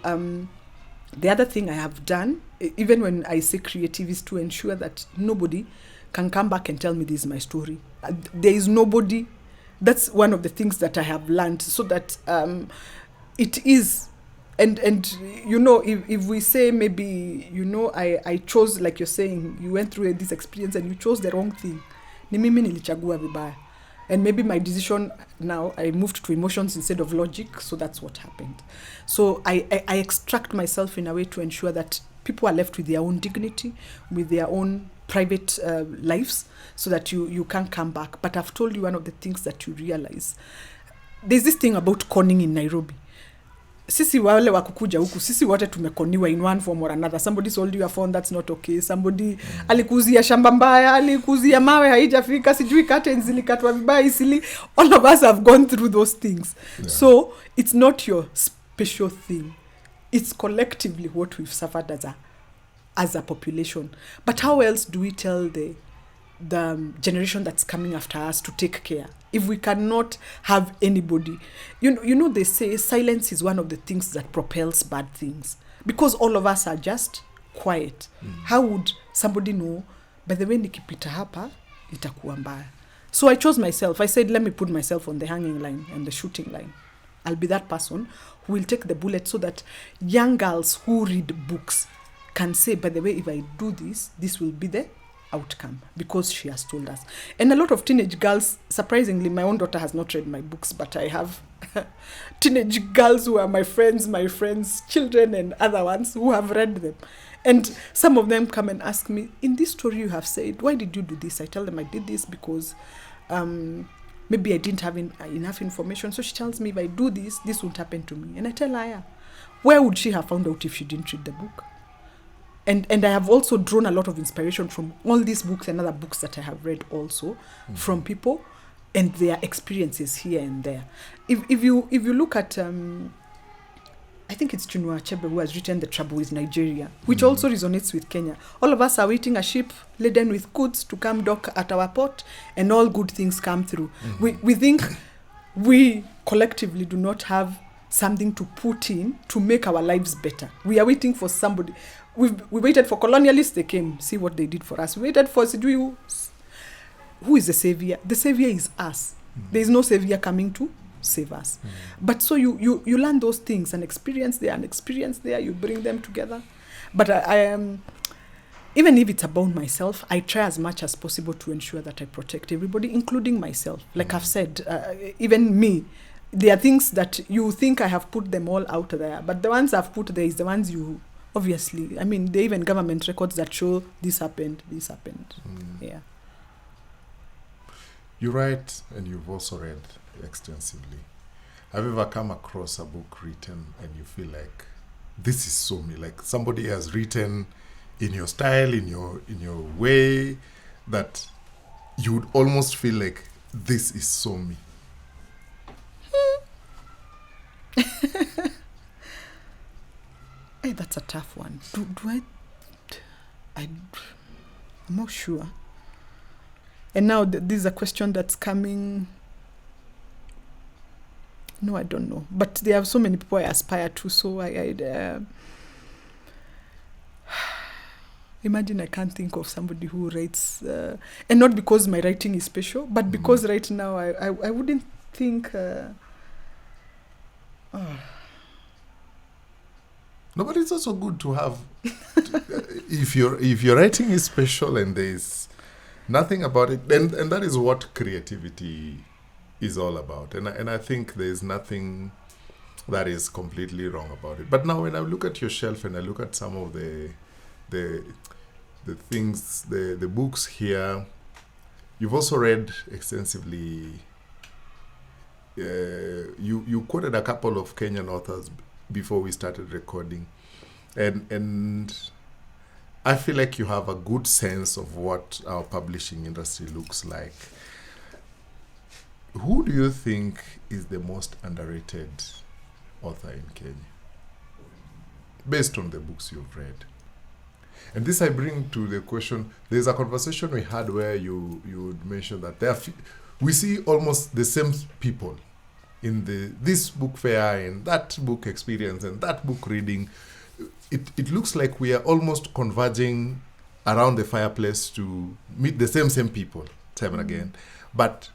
the other thing I have done, even when I say creative, is to ensure that nobody can come back and tell me this is my story. There is nobody. That's one of the things that I have learned, so that it is. And if we say maybe, I chose, like you're saying, you went through this experience and you chose the wrong thing. Ni mimi nilichagua vibaya. And maybe my decision now, I moved to emotions instead of logic, so that's what happened. So I extract myself in a way to ensure that people are left with their own dignity, with their own private lives, so that you can't come back. But I've told you one of the things that you realize. There's this thing about conning in Nairobi. Sisi wale wakukuja huku, sisi wote tumekoniwa in one form or another. Somebody sold you a phone, that's not okay. Somebody alikuzia shamba mbaya, alikuzia mawe haijafika, sijui curtains zilikatwa vibaya isili. All of us have gone through those things. Yeah. So it's not your special thing. It's collectively what we've suffered as a population. But how else do we tell the generation that's coming after us to take care if we cannot have anybody? They say silence is one of the things that propels bad things, because all of us are just quiet. How would somebody know, by the way nikipita hapa itakuwa mbaya? So I chose myself. I said, let me put myself on the hanging line and the shooting line. I'll be that person who will take the bullet, so that young girls who read books can say, by the way, if I do this will be the outcome because she has told us. And a lot of teenage girls, surprisingly, my own daughter has not read my books, but I have teenage girls who are my friends' children and other ones who have read them. And some of them come and ask me, in this story you have said, why did you do this? I tell them I did this because maybe I didn't have enough information. So she tells me, if I do this, this won't happen to me. And I tell her, yeah. Where would she have found out if she didn't read the book? And I have also drawn a lot of inspiration from all these books and other books that I have read also from people and their experiences here and there. If you look at, I think it's Chinua Achebe who has written The Trouble with Nigeria, which also resonates with Kenya. All of us are waiting a ship laden with goods to come dock at our port, and all good things come through. We think we collectively do not have something to put in to make our lives better. We are waiting for somebody. We waited for colonialists, they came, see what they did for us. We waited for Sidhu. Who is the savior? The savior is us. There is no savior coming to save us. But so you learn those things, and experience there, you bring them together. But I am, even if it's about myself, I try as much as possible to ensure that I protect everybody, including myself. Like I've said, even me, there are things that you think I have put them all out there, but the ones I've put there is the ones you, obviously, I mean, there are even government records that show this happened. Yeah. You write, and you've also read extensively. Have you ever come across a book written and you feel like, this is so me, like somebody has written in your style, in your way, that you would almost feel like this is so me? Hey, that's a tough one. I'm not sure. And now this is a question that's coming. No, I don't know. But there are so many people I aspire to. So I imagine I can't think of somebody who writes, and not because my writing is special, but because right now I wouldn't think. No, but it's also good to have. If your writing is special and there's nothing about it, and that is what creativity is all about. And I think there's nothing that is completely wrong about it. But now when I look at your shelf and I look at some of the things, the books here, you've also read extensively. You quoted a couple of Kenyan authors before we started recording, and I feel like you have a good sense of what our publishing industry looks like. Who do you think is the most underrated author in Kenya, based on the books you've read? And this I bring to the question, there's a conversation we had where you would mention that we see almost the same people in this book fair and that book experience and that book reading. It looks like we are almost converging around the fireplace to meet the same people time and again. But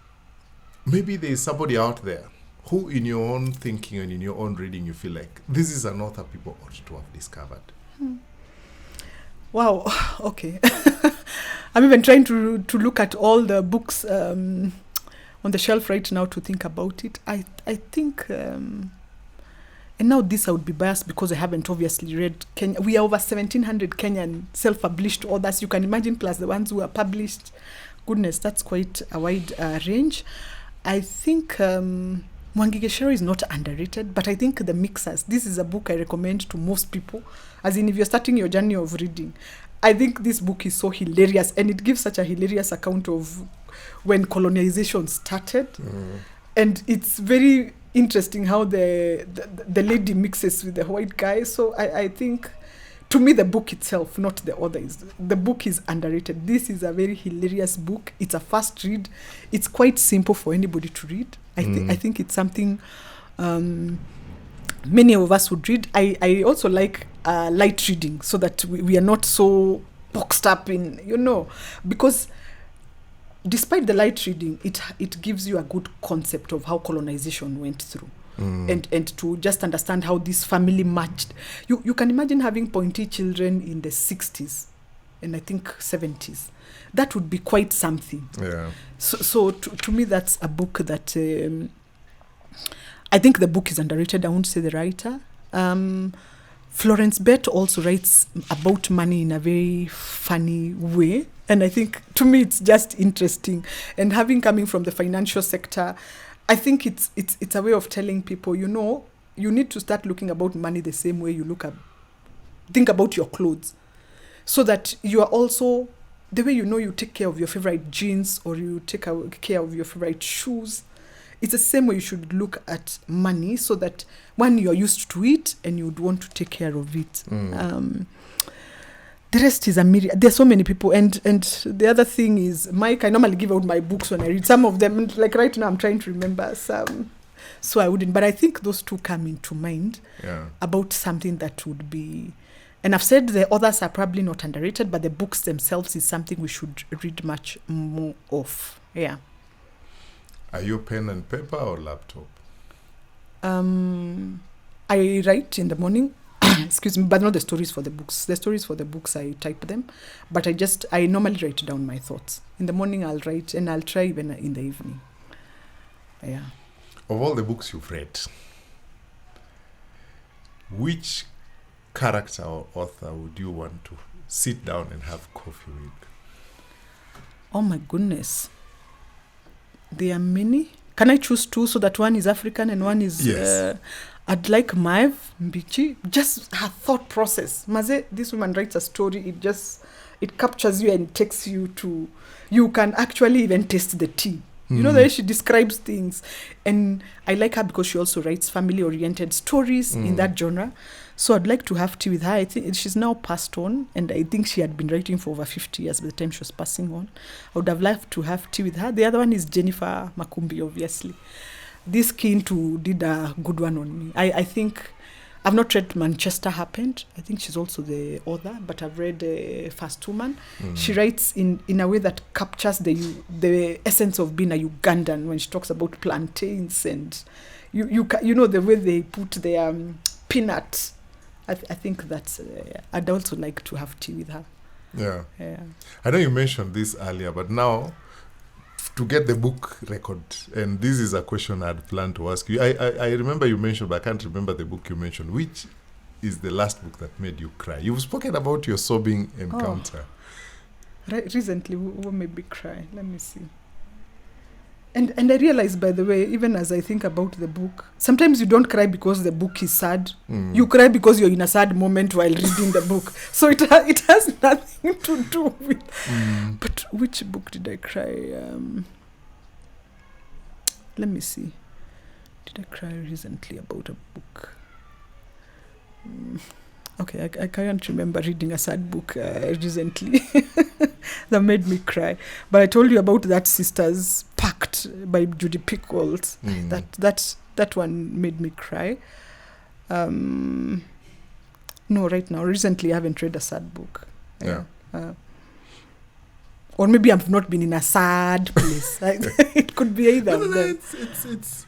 maybe there is somebody out there who, in your own thinking and in your own reading, you feel like this is an author people ought to have discovered. Wow. Okay. I'm even trying to look at all the books on the shelf right now to think about it. I think, and now this I would be biased because I haven't obviously read Kenya. We are over 1,700 Kenyan self-published authors. You can imagine, plus the ones who are published. Goodness, that's quite a wide range. I think Mwangi Geshero is not underrated, but I think The Mixers, this is a book I recommend to most people. As in, if you're starting your journey of reading, I think this book is so hilarious, and it gives such a hilarious account of when colonization started. And it's very interesting how the lady mixes with the white guy. So I think, to me, the book itself, not the author, the book is underrated. This is a very hilarious book. It's a fast read. It's quite simple for anybody to read. I think it's something many of us would read. I also like light reading, so that we are not so boxed up in, because despite the light reading, it gives you a good concept of how colonization went through. And to just understand how this family matched. You can imagine having pointy children in the 60s, and I think 70s. That would be quite something. Yeah. So to me, that's a book that I think the book is underrated. I won't say the writer. Florence Bett also writes about money in a very funny way. And I think, to me, it's just interesting. And having coming from the financial sector, I think it's a way of telling people, you know, you need to start looking about money the same way you think about your clothes. So that you are also, the way you know you take care of your favorite jeans or you take care of your favorite shoes, it's the same way you should look at money, so that when you're used to it and you would want to take care of it. The rest is a myriad. There's so many people. And the other thing is, Mike, I normally give out my books when I read. Some of them, like right now, I'm trying to remember some. So I wouldn't. But I think those two come into mind about something that would be... And I've said the authors are probably not underrated, but the books themselves is something we should read much more of. Yeah. Are you pen and paper or laptop? I write in the morning. Excuse me, but not the stories for the books. The stories for the books, I type them. But I normally write down my thoughts. In the morning, I'll write, and I'll try even in the evening. Yeah. Of all the books you've read, which character or author would you want to sit down and have coffee with? Oh my goodness. There are many. Can I choose two so that one is African and one is... Yes. I'd like Maeve Mbichi. Just her thought process. Maze, this woman writes a story. It captures you and takes you to... You can actually even taste the tea. You know, the way she describes things. And I like her because she also writes family-oriented stories in that genre. So I'd like to have tea with her. I think she's now passed on, and I think she had been writing for over 50 years by the time she was passing on. I would have liked to have tea with her. The other one is Jennifer Makumbi, obviously. This Keen to did a good one on me. I think... I've not read Manchester Happened. I think she's also the author, but I've read First Woman. She writes in a way that captures the essence of being a Ugandan when she talks about plantains and you know the way they put their peanuts. I think that's. I'd also like to have tea with her. Yeah. Yeah. I know you mentioned this earlier, but now to get the book record, and this is a question I'd planned to ask you. I remember you mentioned, but I can't remember the book you mentioned. Which is the last book that made you cry? You've spoken about your sobbing encounter. Right, recently, what made me cry? Let me see. And I realized, by the way, even as I think about the book, sometimes you don't cry because the book is sad. You cry because you're in a sad moment while reading the book. So it has nothing to do with... But which book did I cry? Let me see. Did I cry recently about a book? Okay, I can't remember reading a sad book recently that made me cry. But I told you about that Sisters Pact by Judy Pickles. That one made me cry. No, right now, recently I haven't read a sad book. Yeah. Or maybe I've not been in a sad place. It could be either. No,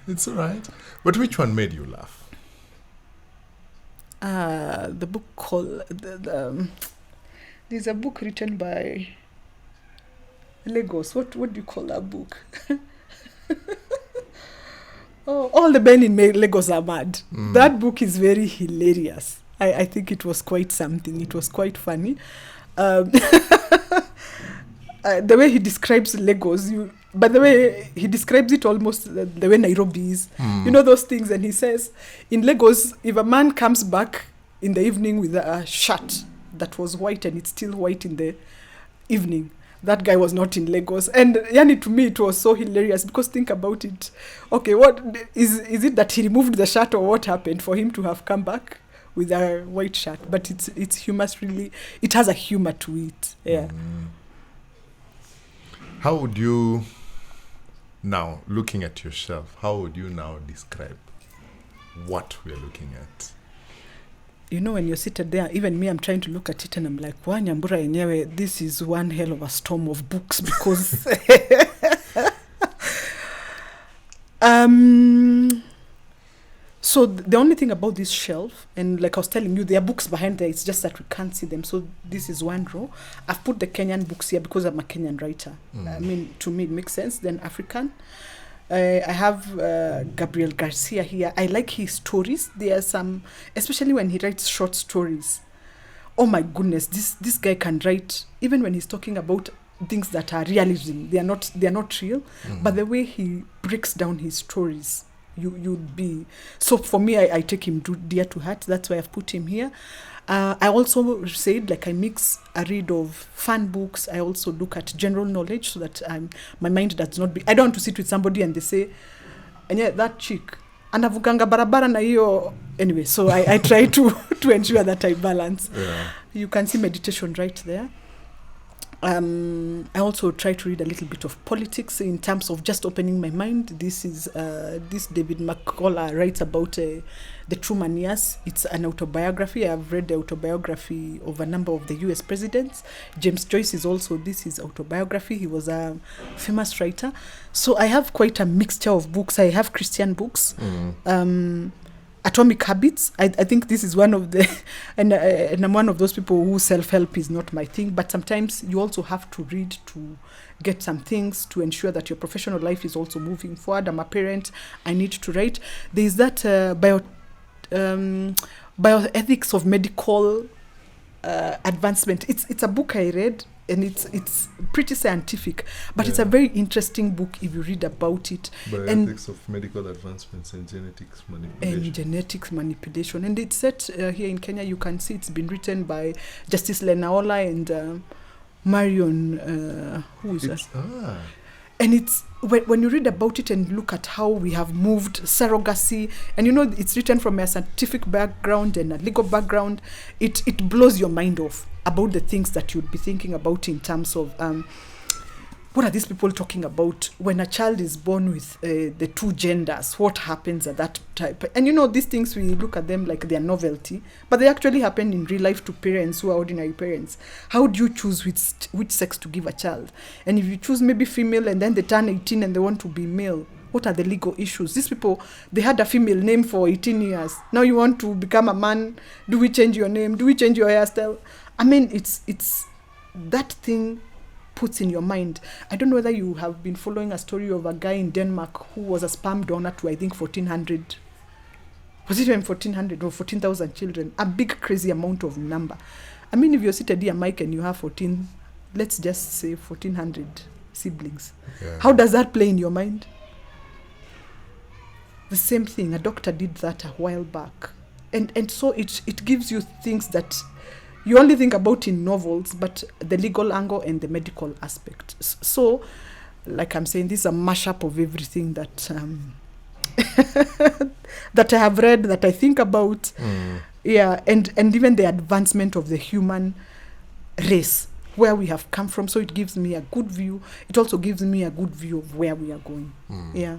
it's all right. But which one made you laugh? The book called there's a book written by Lagos. What do you call that book? All the men in Lagos are mad. That book is very hilarious. I think it was quite something. It was quite funny. The way he describes Lagos, but the way he describes it almost the way Nairobi is. You know those things, and he says, in Lagos, if a man comes back in the evening with a shirt that was white and it's still white in the evening, that guy was not in Lagos. And yani, to me, it was so hilarious because think about it. Okay, what is it that he removed the shirt, or what happened for him to have come back with a white shirt? But it's humorous, really. It has a humor to it. Yeah. How would you now, looking at yourself, how would you now describe what we're looking at? You know, when you're seated there, even me, I'm trying to look at it and I'm like, wow, Nyambura yenyewe, this is one hell of a storm of books because... So the only thing about this shelf, and like I was telling you, there are books behind there. It's just that we can't see them. So this is one row. I've put the Kenyan books here because I'm a Kenyan writer. I mean, to me, it makes sense. Then African. I have Gabriel Garcia here. I like his stories. There are some, especially when he writes short stories. Oh my goodness, this guy can write, even when he's talking about things that are realism. They are not real, but the way he breaks down his stories, you'd be. So for me, I take him dear to heart. That's why I've put him here. I also said, like, I mix a read of fun books. I also look at general knowledge so that my mind does not be. I don't want to sit with somebody and they say, and yeah, that chick anavuganga barabara na hiyo. Anyway, so I try to ensure that I balance. Yeah. You can see meditation right there. I also try to read a little bit of politics in terms of just opening my mind. This is this David McCullough writes about the Truman years. It's an autobiography. I've read the autobiography of a number of the US presidents. James Joyce is also, this is autobiography. He was a famous writer. So I have quite a mixture of books. I have Christian books. Atomic Habits. I think this is one of the, and I'm one of those people who self-help is not my thing, but sometimes you also have to read to get some things to ensure that your professional life is also moving forward. I'm a parent. I need to write. There is that bioethics of medical advancement. It's a book I read, and it's pretty scientific, but it's a very interesting book if you read about it. Bioethics of medical advancements and genetics manipulation. And it's set here in Kenya. You can see it's been written by Justice Lenaola and Marion. Who is that? And it's when you read about it and look at how we have moved surrogacy, and it's written from a scientific background and a legal background, it blows your mind off about the things that you'd be thinking about in terms of what are these people talking about when a child is born with the two genders? What happens at that type? And these things, we look at them like they're novelty, but they actually happen in real life to parents who are ordinary parents. How do you choose which sex to give a child? And if you choose maybe female and then they turn 18 and they want to be male, what are the legal issues? These people, they had a female name for 18 years. Now you want to become a man. Do we change your name? Do we change your hairstyle? I mean, it's that thing puts in your mind. I don't know whether you have been following a story of a guy in Denmark who was a sperm donor to, I think, 1,400. Was it even 1,400 or 14,000 children? A big, crazy amount of number. I mean, if you're seated here, Mike, and you have 14, let's just say 1,400 siblings. Yeah. How does that play in your mind? The same thing. A doctor did that a while back. And so it gives you things that you only think about in novels, but the legal angle and the medical aspect. So, like I'm saying, this is a mashup of everything that that I have read, that I think about. Yeah, and even the advancement of the human race, where we have come from. So it gives me a good view. It also gives me a good view of where we are going. Yeah.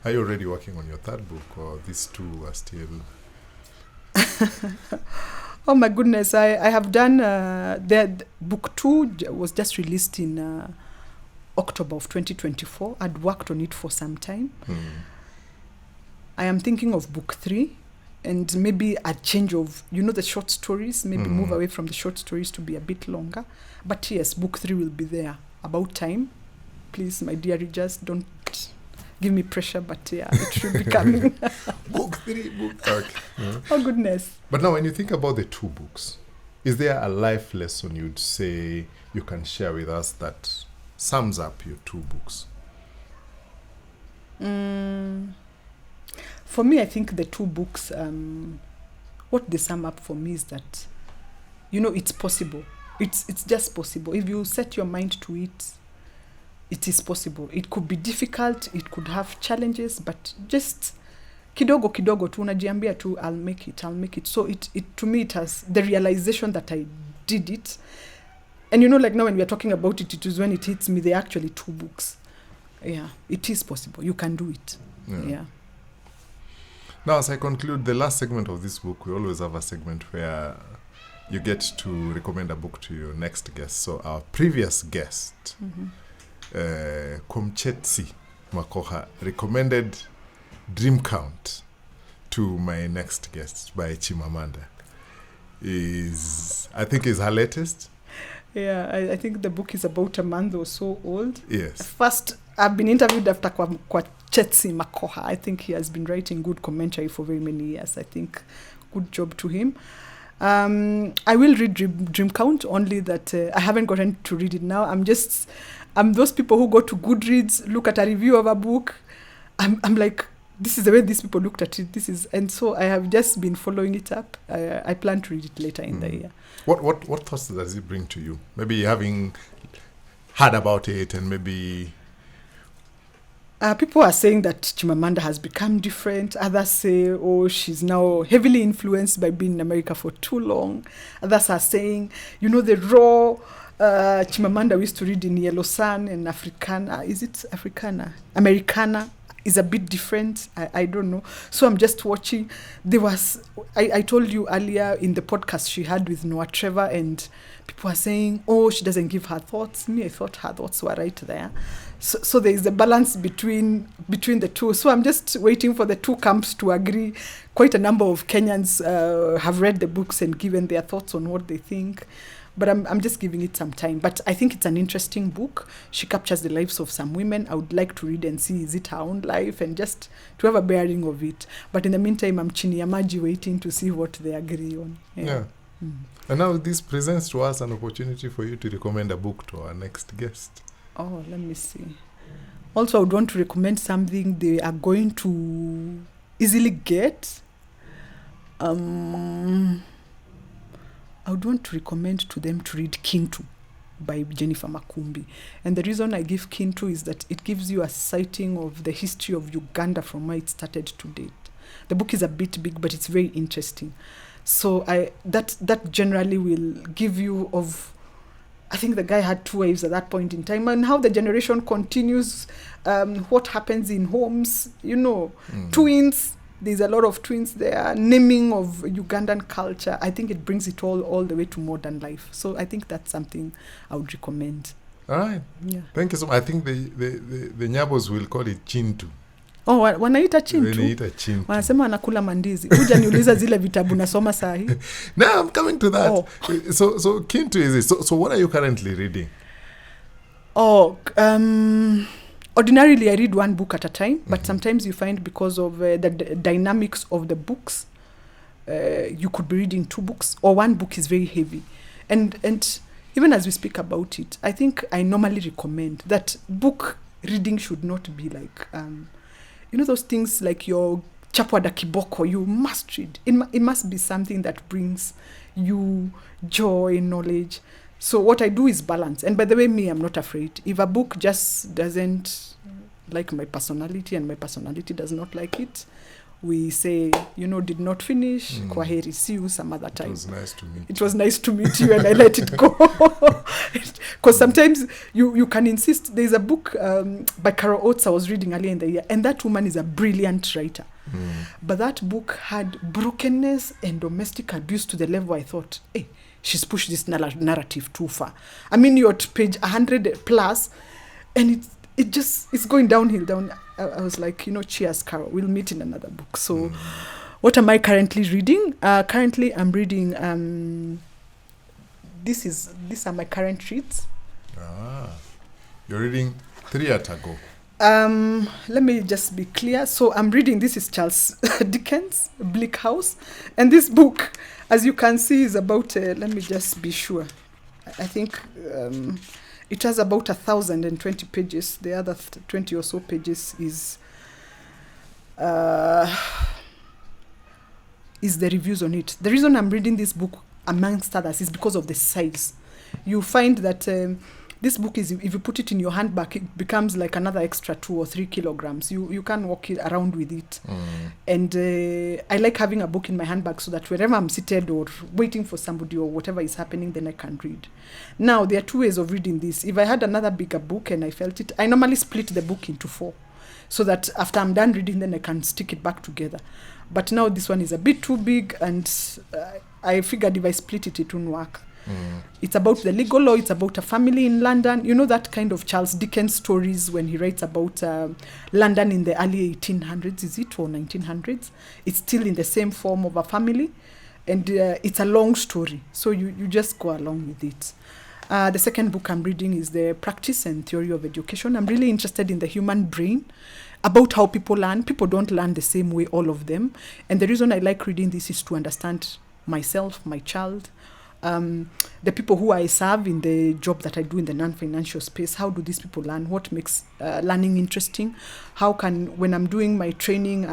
Are you already working on your third book, or these two are still... Oh my goodness, I have done, the book 2 was just released in October of 2024. I'd worked on it for some time. I am thinking of book 3 and maybe a change of, the short stories, maybe move away from the short stories to be a bit longer. But yes, book 3 will be there. About time. Please, my dear readers, don't give me pressure, but yeah, it should be coming. Book 3. Okay. Yeah. Oh, goodness. But now, when you think about the 2 books, is there a life lesson you'd say you can share with us that sums up your 2 books? For me, I think the 2 books, what they sum up for me is that, it's possible. It's just possible. If you set your mind to it, it is possible. It could be difficult, it could have challenges, but just kidogo tu unajiambia tu, I'll make it. So it to me, it has the realization that I did it. And like now when we are talking about it, it is when it hits me, there are actually 2 books. Yeah, it is possible. You can do it. Yeah. Now, as I conclude the last segment of this book, we always have a segment where you get to recommend a book to your next guest. So our previous guest, Komchetsi Makoha, recommended Dream Count. to my next guest by Chimamanda I think is her latest. Yeah, I think the book is about a month or so old. Yes. First, I've been interviewed after kwa Chetsi Makoha. I think he has been writing good commentary for very many years. I think good job to him. I will read Dream Count, only that I haven't gotten to read it now. I'm those people who go to Goodreads, look at a review of a book. I'm like, this is the way these people looked at it. And so I have just been following it up. I plan to read it later in the year. What thoughts does it bring to you? Maybe having heard about it, and maybe people are saying that Chimamanda has become different. Others say, oh, she's now heavily influenced by being in America for too long. Others are saying, the raw Chimamanda we used to read in Yellow Sun and Africana. Is it Africana? Americana is a bit different. I don't know. So I'm just watching. I told you earlier in the podcast she had with Noah Trevor, and people are saying, oh, she doesn't give her thoughts. Me, I thought her thoughts were right there. So there is a balance between the two. So I'm just waiting for the two camps to agree. Quite a number of Kenyans have read the books and given their thoughts on what they think. But I'm just giving it some time. But I think it's an interesting book. She captures the lives of some women. I would like to read and see, is it her own life, and just to have a bearing of it. But in the meantime, I'm chini ya maji waiting to see what they agree on. Yeah. And now this presents to us an opportunity for you to recommend a book to our next guest. Oh, let me see. Also, I would want to recommend something they are going to easily get. I would want to recommend to them to read Kintu by Jennifer Makumbi. And the reason I give Kintu is that it gives you a sighting of the history of Uganda from where it started to date. The book is a bit big, but it's very interesting. So that generally will give you of, I think the guy had 2 wives at that point in time, and how the generation continues, what happens in homes, twins. There's a lot of twins there, naming of Ugandan culture. I think it brings it all the way to modern life. So I think that's something I would recommend. All right. Yeah. Thank you so much. I think the Nyabos will call it Chintu. Oh, wanaita Chintu? Wanaita Chintu. Wanasema wanakula mandizi. Uja niuliza zile vitabu nasoma sahi. Now I'm coming to that. Oh. So Kintu is it. So what are you currently reading? Oh, ordinarily I read one book at a time, but sometimes you find because of the dynamics of the books, you could be reading 2 books, or one book is very heavy. And even as we speak about it, I think I normally recommend that book reading should not be like, those things like your Chapwada Kiboko, you must read. It must be something that brings you joy, knowledge. So what I do is balance. And by the way, I'm not afraid. If a book just doesn't like my personality and my personality does not like it, we say, did not finish, kwaheri, see you some other time. It was nice to meet you and I let it go. Because sometimes you can insist. There's a book by Carol Oates I was reading earlier in the year, and that woman is a brilliant writer. But that book had brokenness and domestic abuse to the level I thought, hey, she's pushed this narrative too far. I mean, you're at page 100 plus, and it's going downhill. I was like, cheers, Carol. We'll meet in another book. So, what am I currently reading? Currently, I'm reading. These are my current reads. You're reading 3 at a go. Let me just be clear. So I'm reading, this is Charles Dickens, Bleak House. And this book, as you can see, is about, let me just be sure. I think it has about 1,020 pages. The other 20 or so pages is the reviews on it. The reason I'm reading this book, amongst others, is because of the size. You find that this book is, if you put it in your handbag, it becomes like another extra 2 or 3 kilograms. You can walk it around with it. And I like having a book in my handbag so that wherever I'm seated or waiting for somebody or whatever is happening, then I can read. Now, there are 2 ways of reading this. If I had another bigger book and I felt it, I normally split the book into 4 so that after I'm done reading, then I can stick it back together. But now this one is a bit too big, and I figured if I split it, it won't work. It's about the legal law. It's about a family in London. You know that kind of Charles Dickens stories when he writes about London in the early 1800s, is it, or 1900s? It's still in the same form of a family. And it's a long story. So you just go along with it. The second book I'm reading is The Practice and Theory of Education. I'm really interested in the human brain, about how people learn. People don't learn the same way, all of them. And the reason I like reading this is to understand myself, my child, the people who I serve in the job that I do in the non-financial space. How do these people learn? What makes learning interesting? How can, when I'm doing my training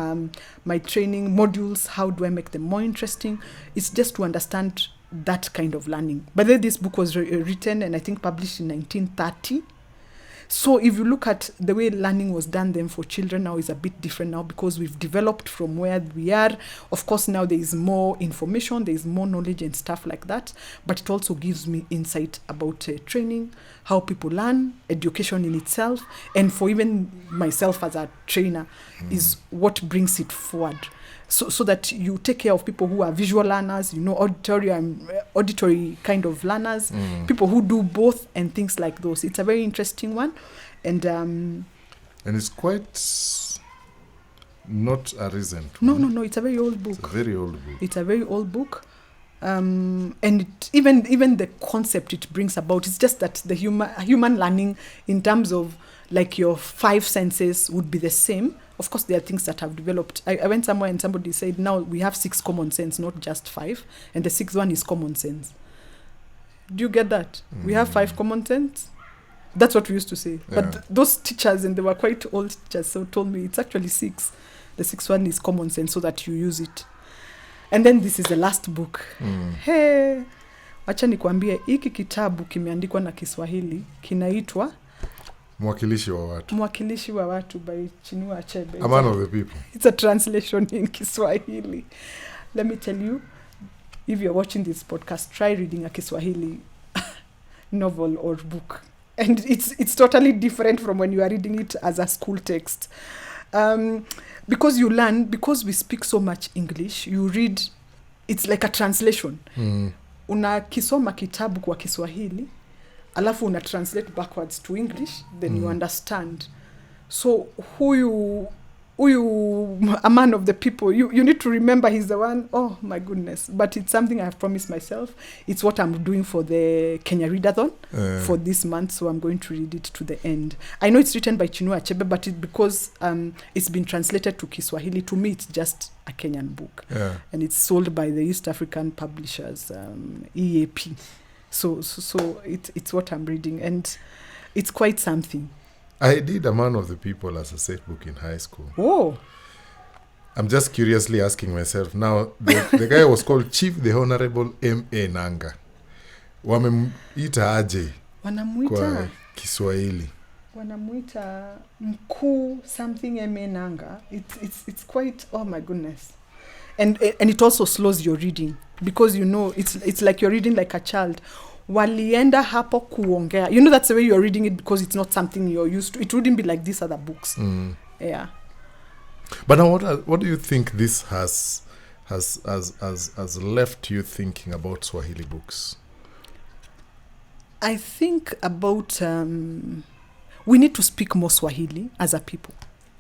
modules, how do I make them more interesting? It's just to understand that kind of learning. But then this book was written and I think published in 1930. So if you look at the way learning was done then for children now is a bit different now because we've developed from where we are. Of course, now there is more information, there is more knowledge and stuff like that. But it also gives me insight about training, how people learn, education in itself. And for even myself as a trainer is what brings it forward. So that you take care of people who are visual learners, you know, auditory kind of learners, people who do both and things like those. It's a very interesting one. And it's quite not a recent one. No, it's a very old book. It's a very old book. It's a very old book. And even the concept it brings about, it's just that the human learning in terms of like your 5 senses would be the same. Of course, there are things that have developed. I went somewhere and somebody said, now we have 6 common sense, not just 5. And the 6th one is common sense. Do you get that? We have 5 common sense. That's what we used to say. Yeah. But those teachers, and they were quite old teachers, so told me it's actually 6. The 6th one is common sense so that you use it. And then this is the last book. Hey, wacha nikwambie, hiki kitabu kimeandikwa na Kiswahili, kinaitwa Mwakilishi wa watu by Chinua Achebe. A man of the people. It's a translation in Kiswahili. Let me tell you, if you're watching this podcast, try reading a Kiswahili novel or book. And it's totally different from when you are reading it as a school text. Because you learn, because we speak so much English, you read, it's like a translation. Unakisoma kitabu kwa Kiswahili, alafu una translate backwards to English, then you understand. So who a man of the people, you need to remember he's the one. Oh my goodness. But it's something I have promised myself. It's what I'm doing for the Kenya Readathon for this month, so I'm going to read it to the end. I know it's written by Chinua Achebe, but because it's been translated to Kiswahili, to me it's just a Kenyan book. Yeah. And it's sold by the East African publishers, EAP. So it's what I'm reading, and it's quite something. I did A Man of the People as a set book in high school. Oh. I'm just curiously asking myself, now, the guy was called Chief the Honorable M.A. Nganga. Wamemuita aje kwa Kiswahili? Wanamuita mkuu something M.A. Nganga. It's quite, oh my goodness. And it also slows your reading because you know it's like you're reading like a child. Walienda hapo kuongea. You know that's the way you're reading it because it's not something you're used to. It wouldn't be like these other books. Yeah. But now what do you think this has left you thinking about Swahili books? I think about we need to speak more Swahili as a people.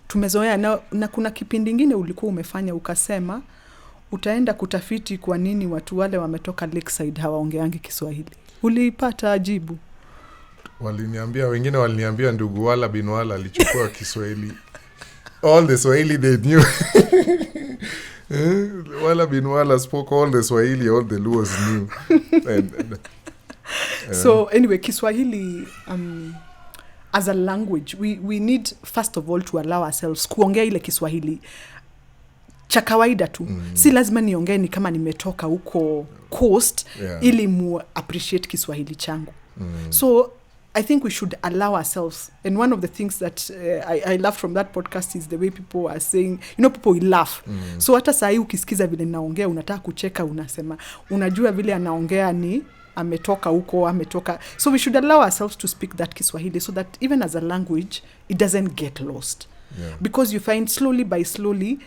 Tumezoea na kuna kipindi ingine ulikuwa umefanya ukasema utaenda kutafiti kwa nini watu wale wametoka Lakeside hawaongeangi Kiswahili. Ulipata ajibu? Wengine waliniambia ndugu wala bin wala alichukua Kiswahili. All the Swahili they knew. Wala bin wala spoke all the Swahili, all the Luos knew. So anyway, Kiswahili as a language, we need first of all to allow ourselves kuongea ile Kiswahili cha kawaida tu. Si lazima niongee ni kama nimetoka huko coast ili mu appreciate Kiswahili changu. So I think we should allow ourselves. And one of the things that I love from that podcast is the way people are saying, you know, people will laugh. So hata saa hii ukisikiza vile naongea unataka kucheka, unasema unajua vile anaongea ni ametoka huko, ametoka. So we should allow ourselves to speak that Kiswahili so that even as a language it doesn't get lost. Because you find slowly by slowly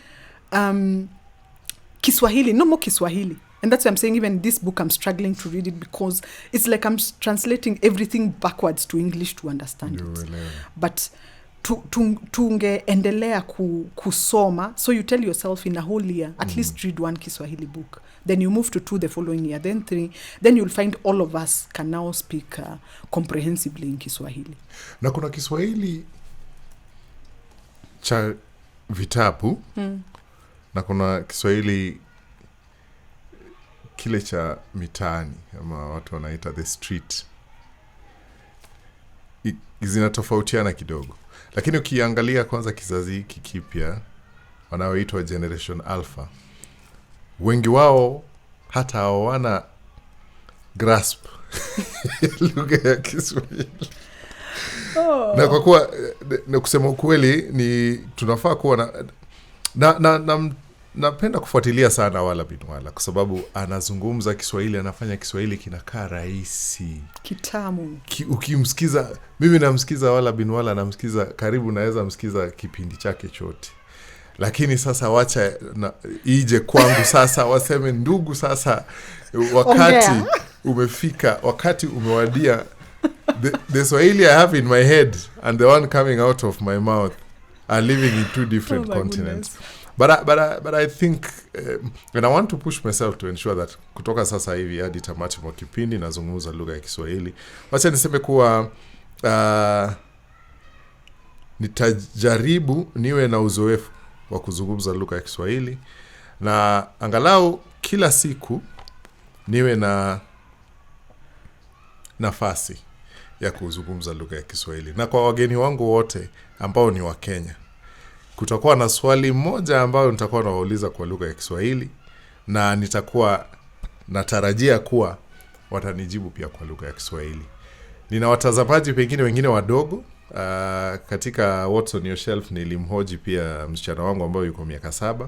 Kiswahili, no more Kiswahili. And that's why I'm saying even this book, I'm struggling to read it because it's like I'm translating everything backwards to English to understand it. But tungeendelea kusoma, so you tell yourself in a whole year, at least read 1 Kiswahili book. Then you move to 2 the following year, then 3. Then you'll find all of us can now speak comprehensively in Kiswahili. Na kuna Kiswahili cha vitabu, na kuna Kiswahili kile cha mitaani, ama watu wanaita the street. Zinatofautiana kidogo. Lakini ukiangalia kwanza kizazi hiki kipya wanaoitwa Generation Alpha, wengi wao hata hawana grasp lugha ya Kiswahili. Na kwa kuwa na kusema ukweli ni tunafaa kuwa napenda kufuatilia sana Wala bin Wala kwa sababu anazungumza Kiswahili, anafanya Kiswahili kinakaa rahisi, kitamu. Ukimsikiza, mimi namsikiza Wala bin Wala, namsikiza karibu naweza msikiza kipindi chake chote. Lakini sasa wacha ije kwangu sasa waseme ndugu, sasa wakati umefika, wakati umewadia. The Swahili I have in my head and the one coming out of my mouth are living in 2 different continents. But I think and I want to push myself to ensure that kutoka sasa hivi hadi tamati mwa kipindi nazungumza lugha ya Kiswahili. Wacha niseme kuwa nitajaribu niwe na uzoefu wa kuzungumza lugha ya Kiswahili, na angalau kila siku niwe na nafasi ya kuzungumza lugha ya Kiswahili. Na kwa wageni wangu wote ambao ni wa Kenya, kutakuwa na swali moja ambao nitakuwa nawauliza kwa lugha ya Kiswahili, na nitakuwa natarajia kuwa watanijibu pia kwa lugha ya Kiswahili. Nina watazamaji pengine wengine wadogo. Katika What's on Your Shelf nilimhoji pia msichana wangu ambaye yuko miaka 7,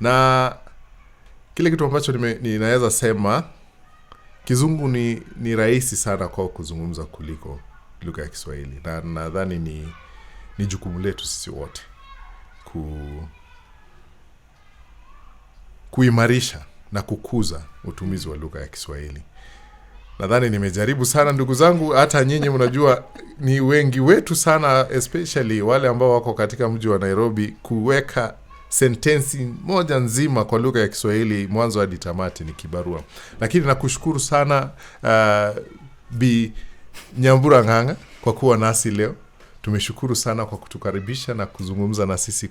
na kile kitu ambacho ninaweza sema, Kizungu ni rahisi sana kwa kuzungumza kuliko lugha ya Kiswahili, na nadhani ni jukumu letu sisi wote kuimarisha na kukuza utumizi wa lugha ya Kiswahili. Nadhani nimejaribu sana ndugu zangu, hata nyinyi mnajua ni wengi wetu sana, especially wale ambao wako katika mji wa Nairobi, kuweka sentensi moja nzima kwa lugha ya Kiswahili mwanzo hadi tamati ni kibarua. Lakini nakushukuru sana Bi Nyambura Nganga kwa kuwa nasi leo. Tumeshukuru sana kwa kutukaribisha na kuzungumza na sisi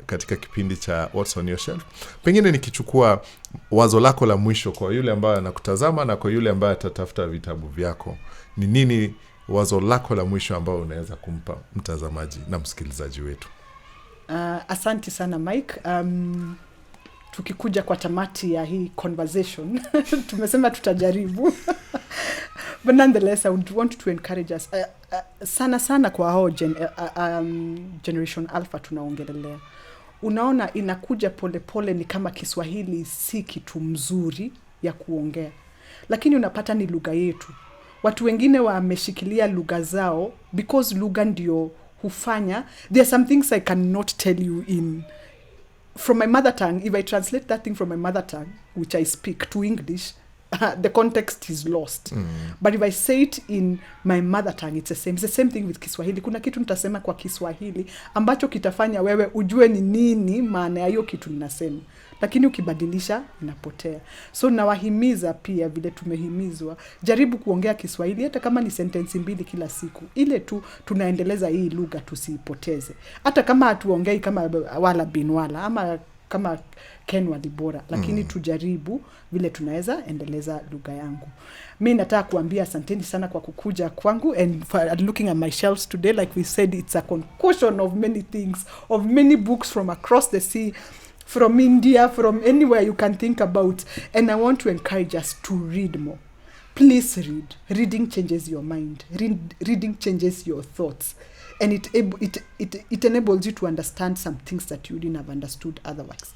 katika kipindi cha What's on Your Shelf. Pengine nikichukua wazo lako la mwisho kwa yule ambaye anakutazama na kwa yule ambaye atatafuta vitabu vyako, ni nini wazo lako la mwisho ambao unaweza kumpa mtazamaji na msikilizaji wetu? Asante sana Mike. Tukikuja kwa tamati ya hii conversation, tumesema tutajaribu. But nonetheless, I would want to encourage us. Sana kwa hao Generation Alpha tunaongelelea. Unaona inakuja pole ni kama Kiswahili si kitu mzuri ya kuongea. Lakini unapata ni lugha yetu. Watu wengine wameshikilia lugha zao because lugha ndio hufanya. There are some things I cannot tell you from my mother tongue. If I translate that thing from my mother tongue, which I speak, to English, the context is lost. But if I say it in my mother tongue, it's the same. It's the same thing with Kiswahili. Kuna kitu nitasema kwa Kiswahili ambacho kitafanya wewe ujue ni nini maana ya hiyo kitu ninasema. Lakini ukibadilisha inapotea. So nawahimiza pia vile tumehimizwa, jaribu kuongea Kiswahili hata kama ni sentensi 2 kila siku. Ile tu tunaendeleza hii lugha tusiipoteze. Hata kama hatuongei kama Wala bin Wala ama kama Ken Walibora, lakini tujaribu vile tunaweza endeleza lugha yangu. Mimi nataka kuambia asanteni sana kwa kukuja kwangu, and for looking at my shelves today, like we said, it's a concussion of many things, of many books from across the sea, from India, from anywhere you can think about. And I want to encourage us to read more. Please read. Reading changes your mind. Reading changes your thoughts. And it enables you to understand some things that you didn't have understood otherwise.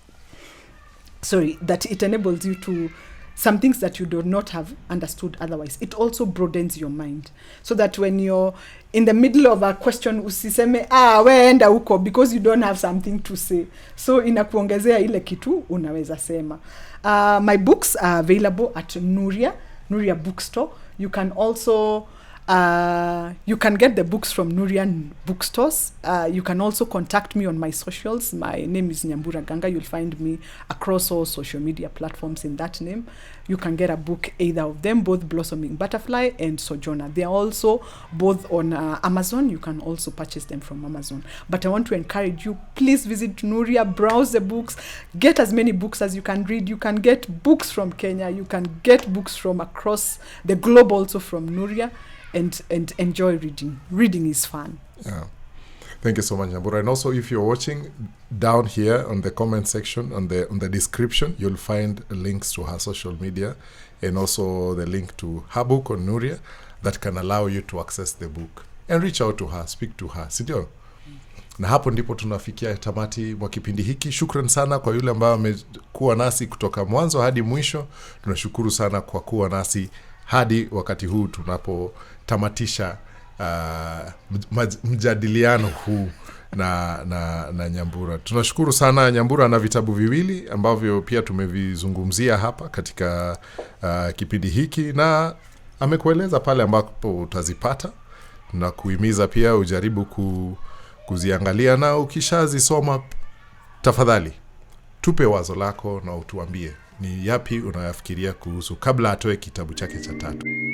That it enables you to some things that you do not have understood otherwise. It also broadens your mind, so that when you're in the middle of a question, usiseme weenda huko, because you don't have something to say. So inakuongezea ile kitu unaweza sema. My books are available at Nuria Bookstore. You can also you can get the books from Nurian bookstores. You can also contact me on my socials. My name is Nyambura Nganga. You'll find me across all social media platforms in that name. You can get a book, either of them, both Blossoming Butterfly and Sojourner. They are also both on Amazon. You can also purchase them from Amazon. But I want to encourage you, please visit Nuria, browse the books, get as many books as you can read. You can get books from Kenya. You can get books from across the globe, also from Nuria. And enjoy reading. Reading is fun. Yeah. Thank you so much, Nyambura. And also, if you're watching, down here on the comment section, on the description, you'll find links to her social media and also the link to her book on Nuria that can allow you to access the book and reach out to her, speak to her. Sindio? Na hapo ndipo tunafikia tamati mwa kipindi hiki. Shukran sana kwa yule ambaye amekuwa nasi kutoka mwanzo hadi mwisho. Tunashukuru sana kwa kuwa nasi hadi wakati huu tunapotamatisha mjadiliano huu na Nyambura. Tunashukuru sana. Nyambura na vitabu viwili ambavyo pia tumevizungumzia hapa katika kipindi hiki, na amekueleza pale ambapo utazipata, na kuhimiza pia ujaribu kuziangalia, na ukishazisoma tafadhali tupe wazo lako na utuambie ni yapi unayafikiria kuhusu kabla atoe kitabu chake cha 3.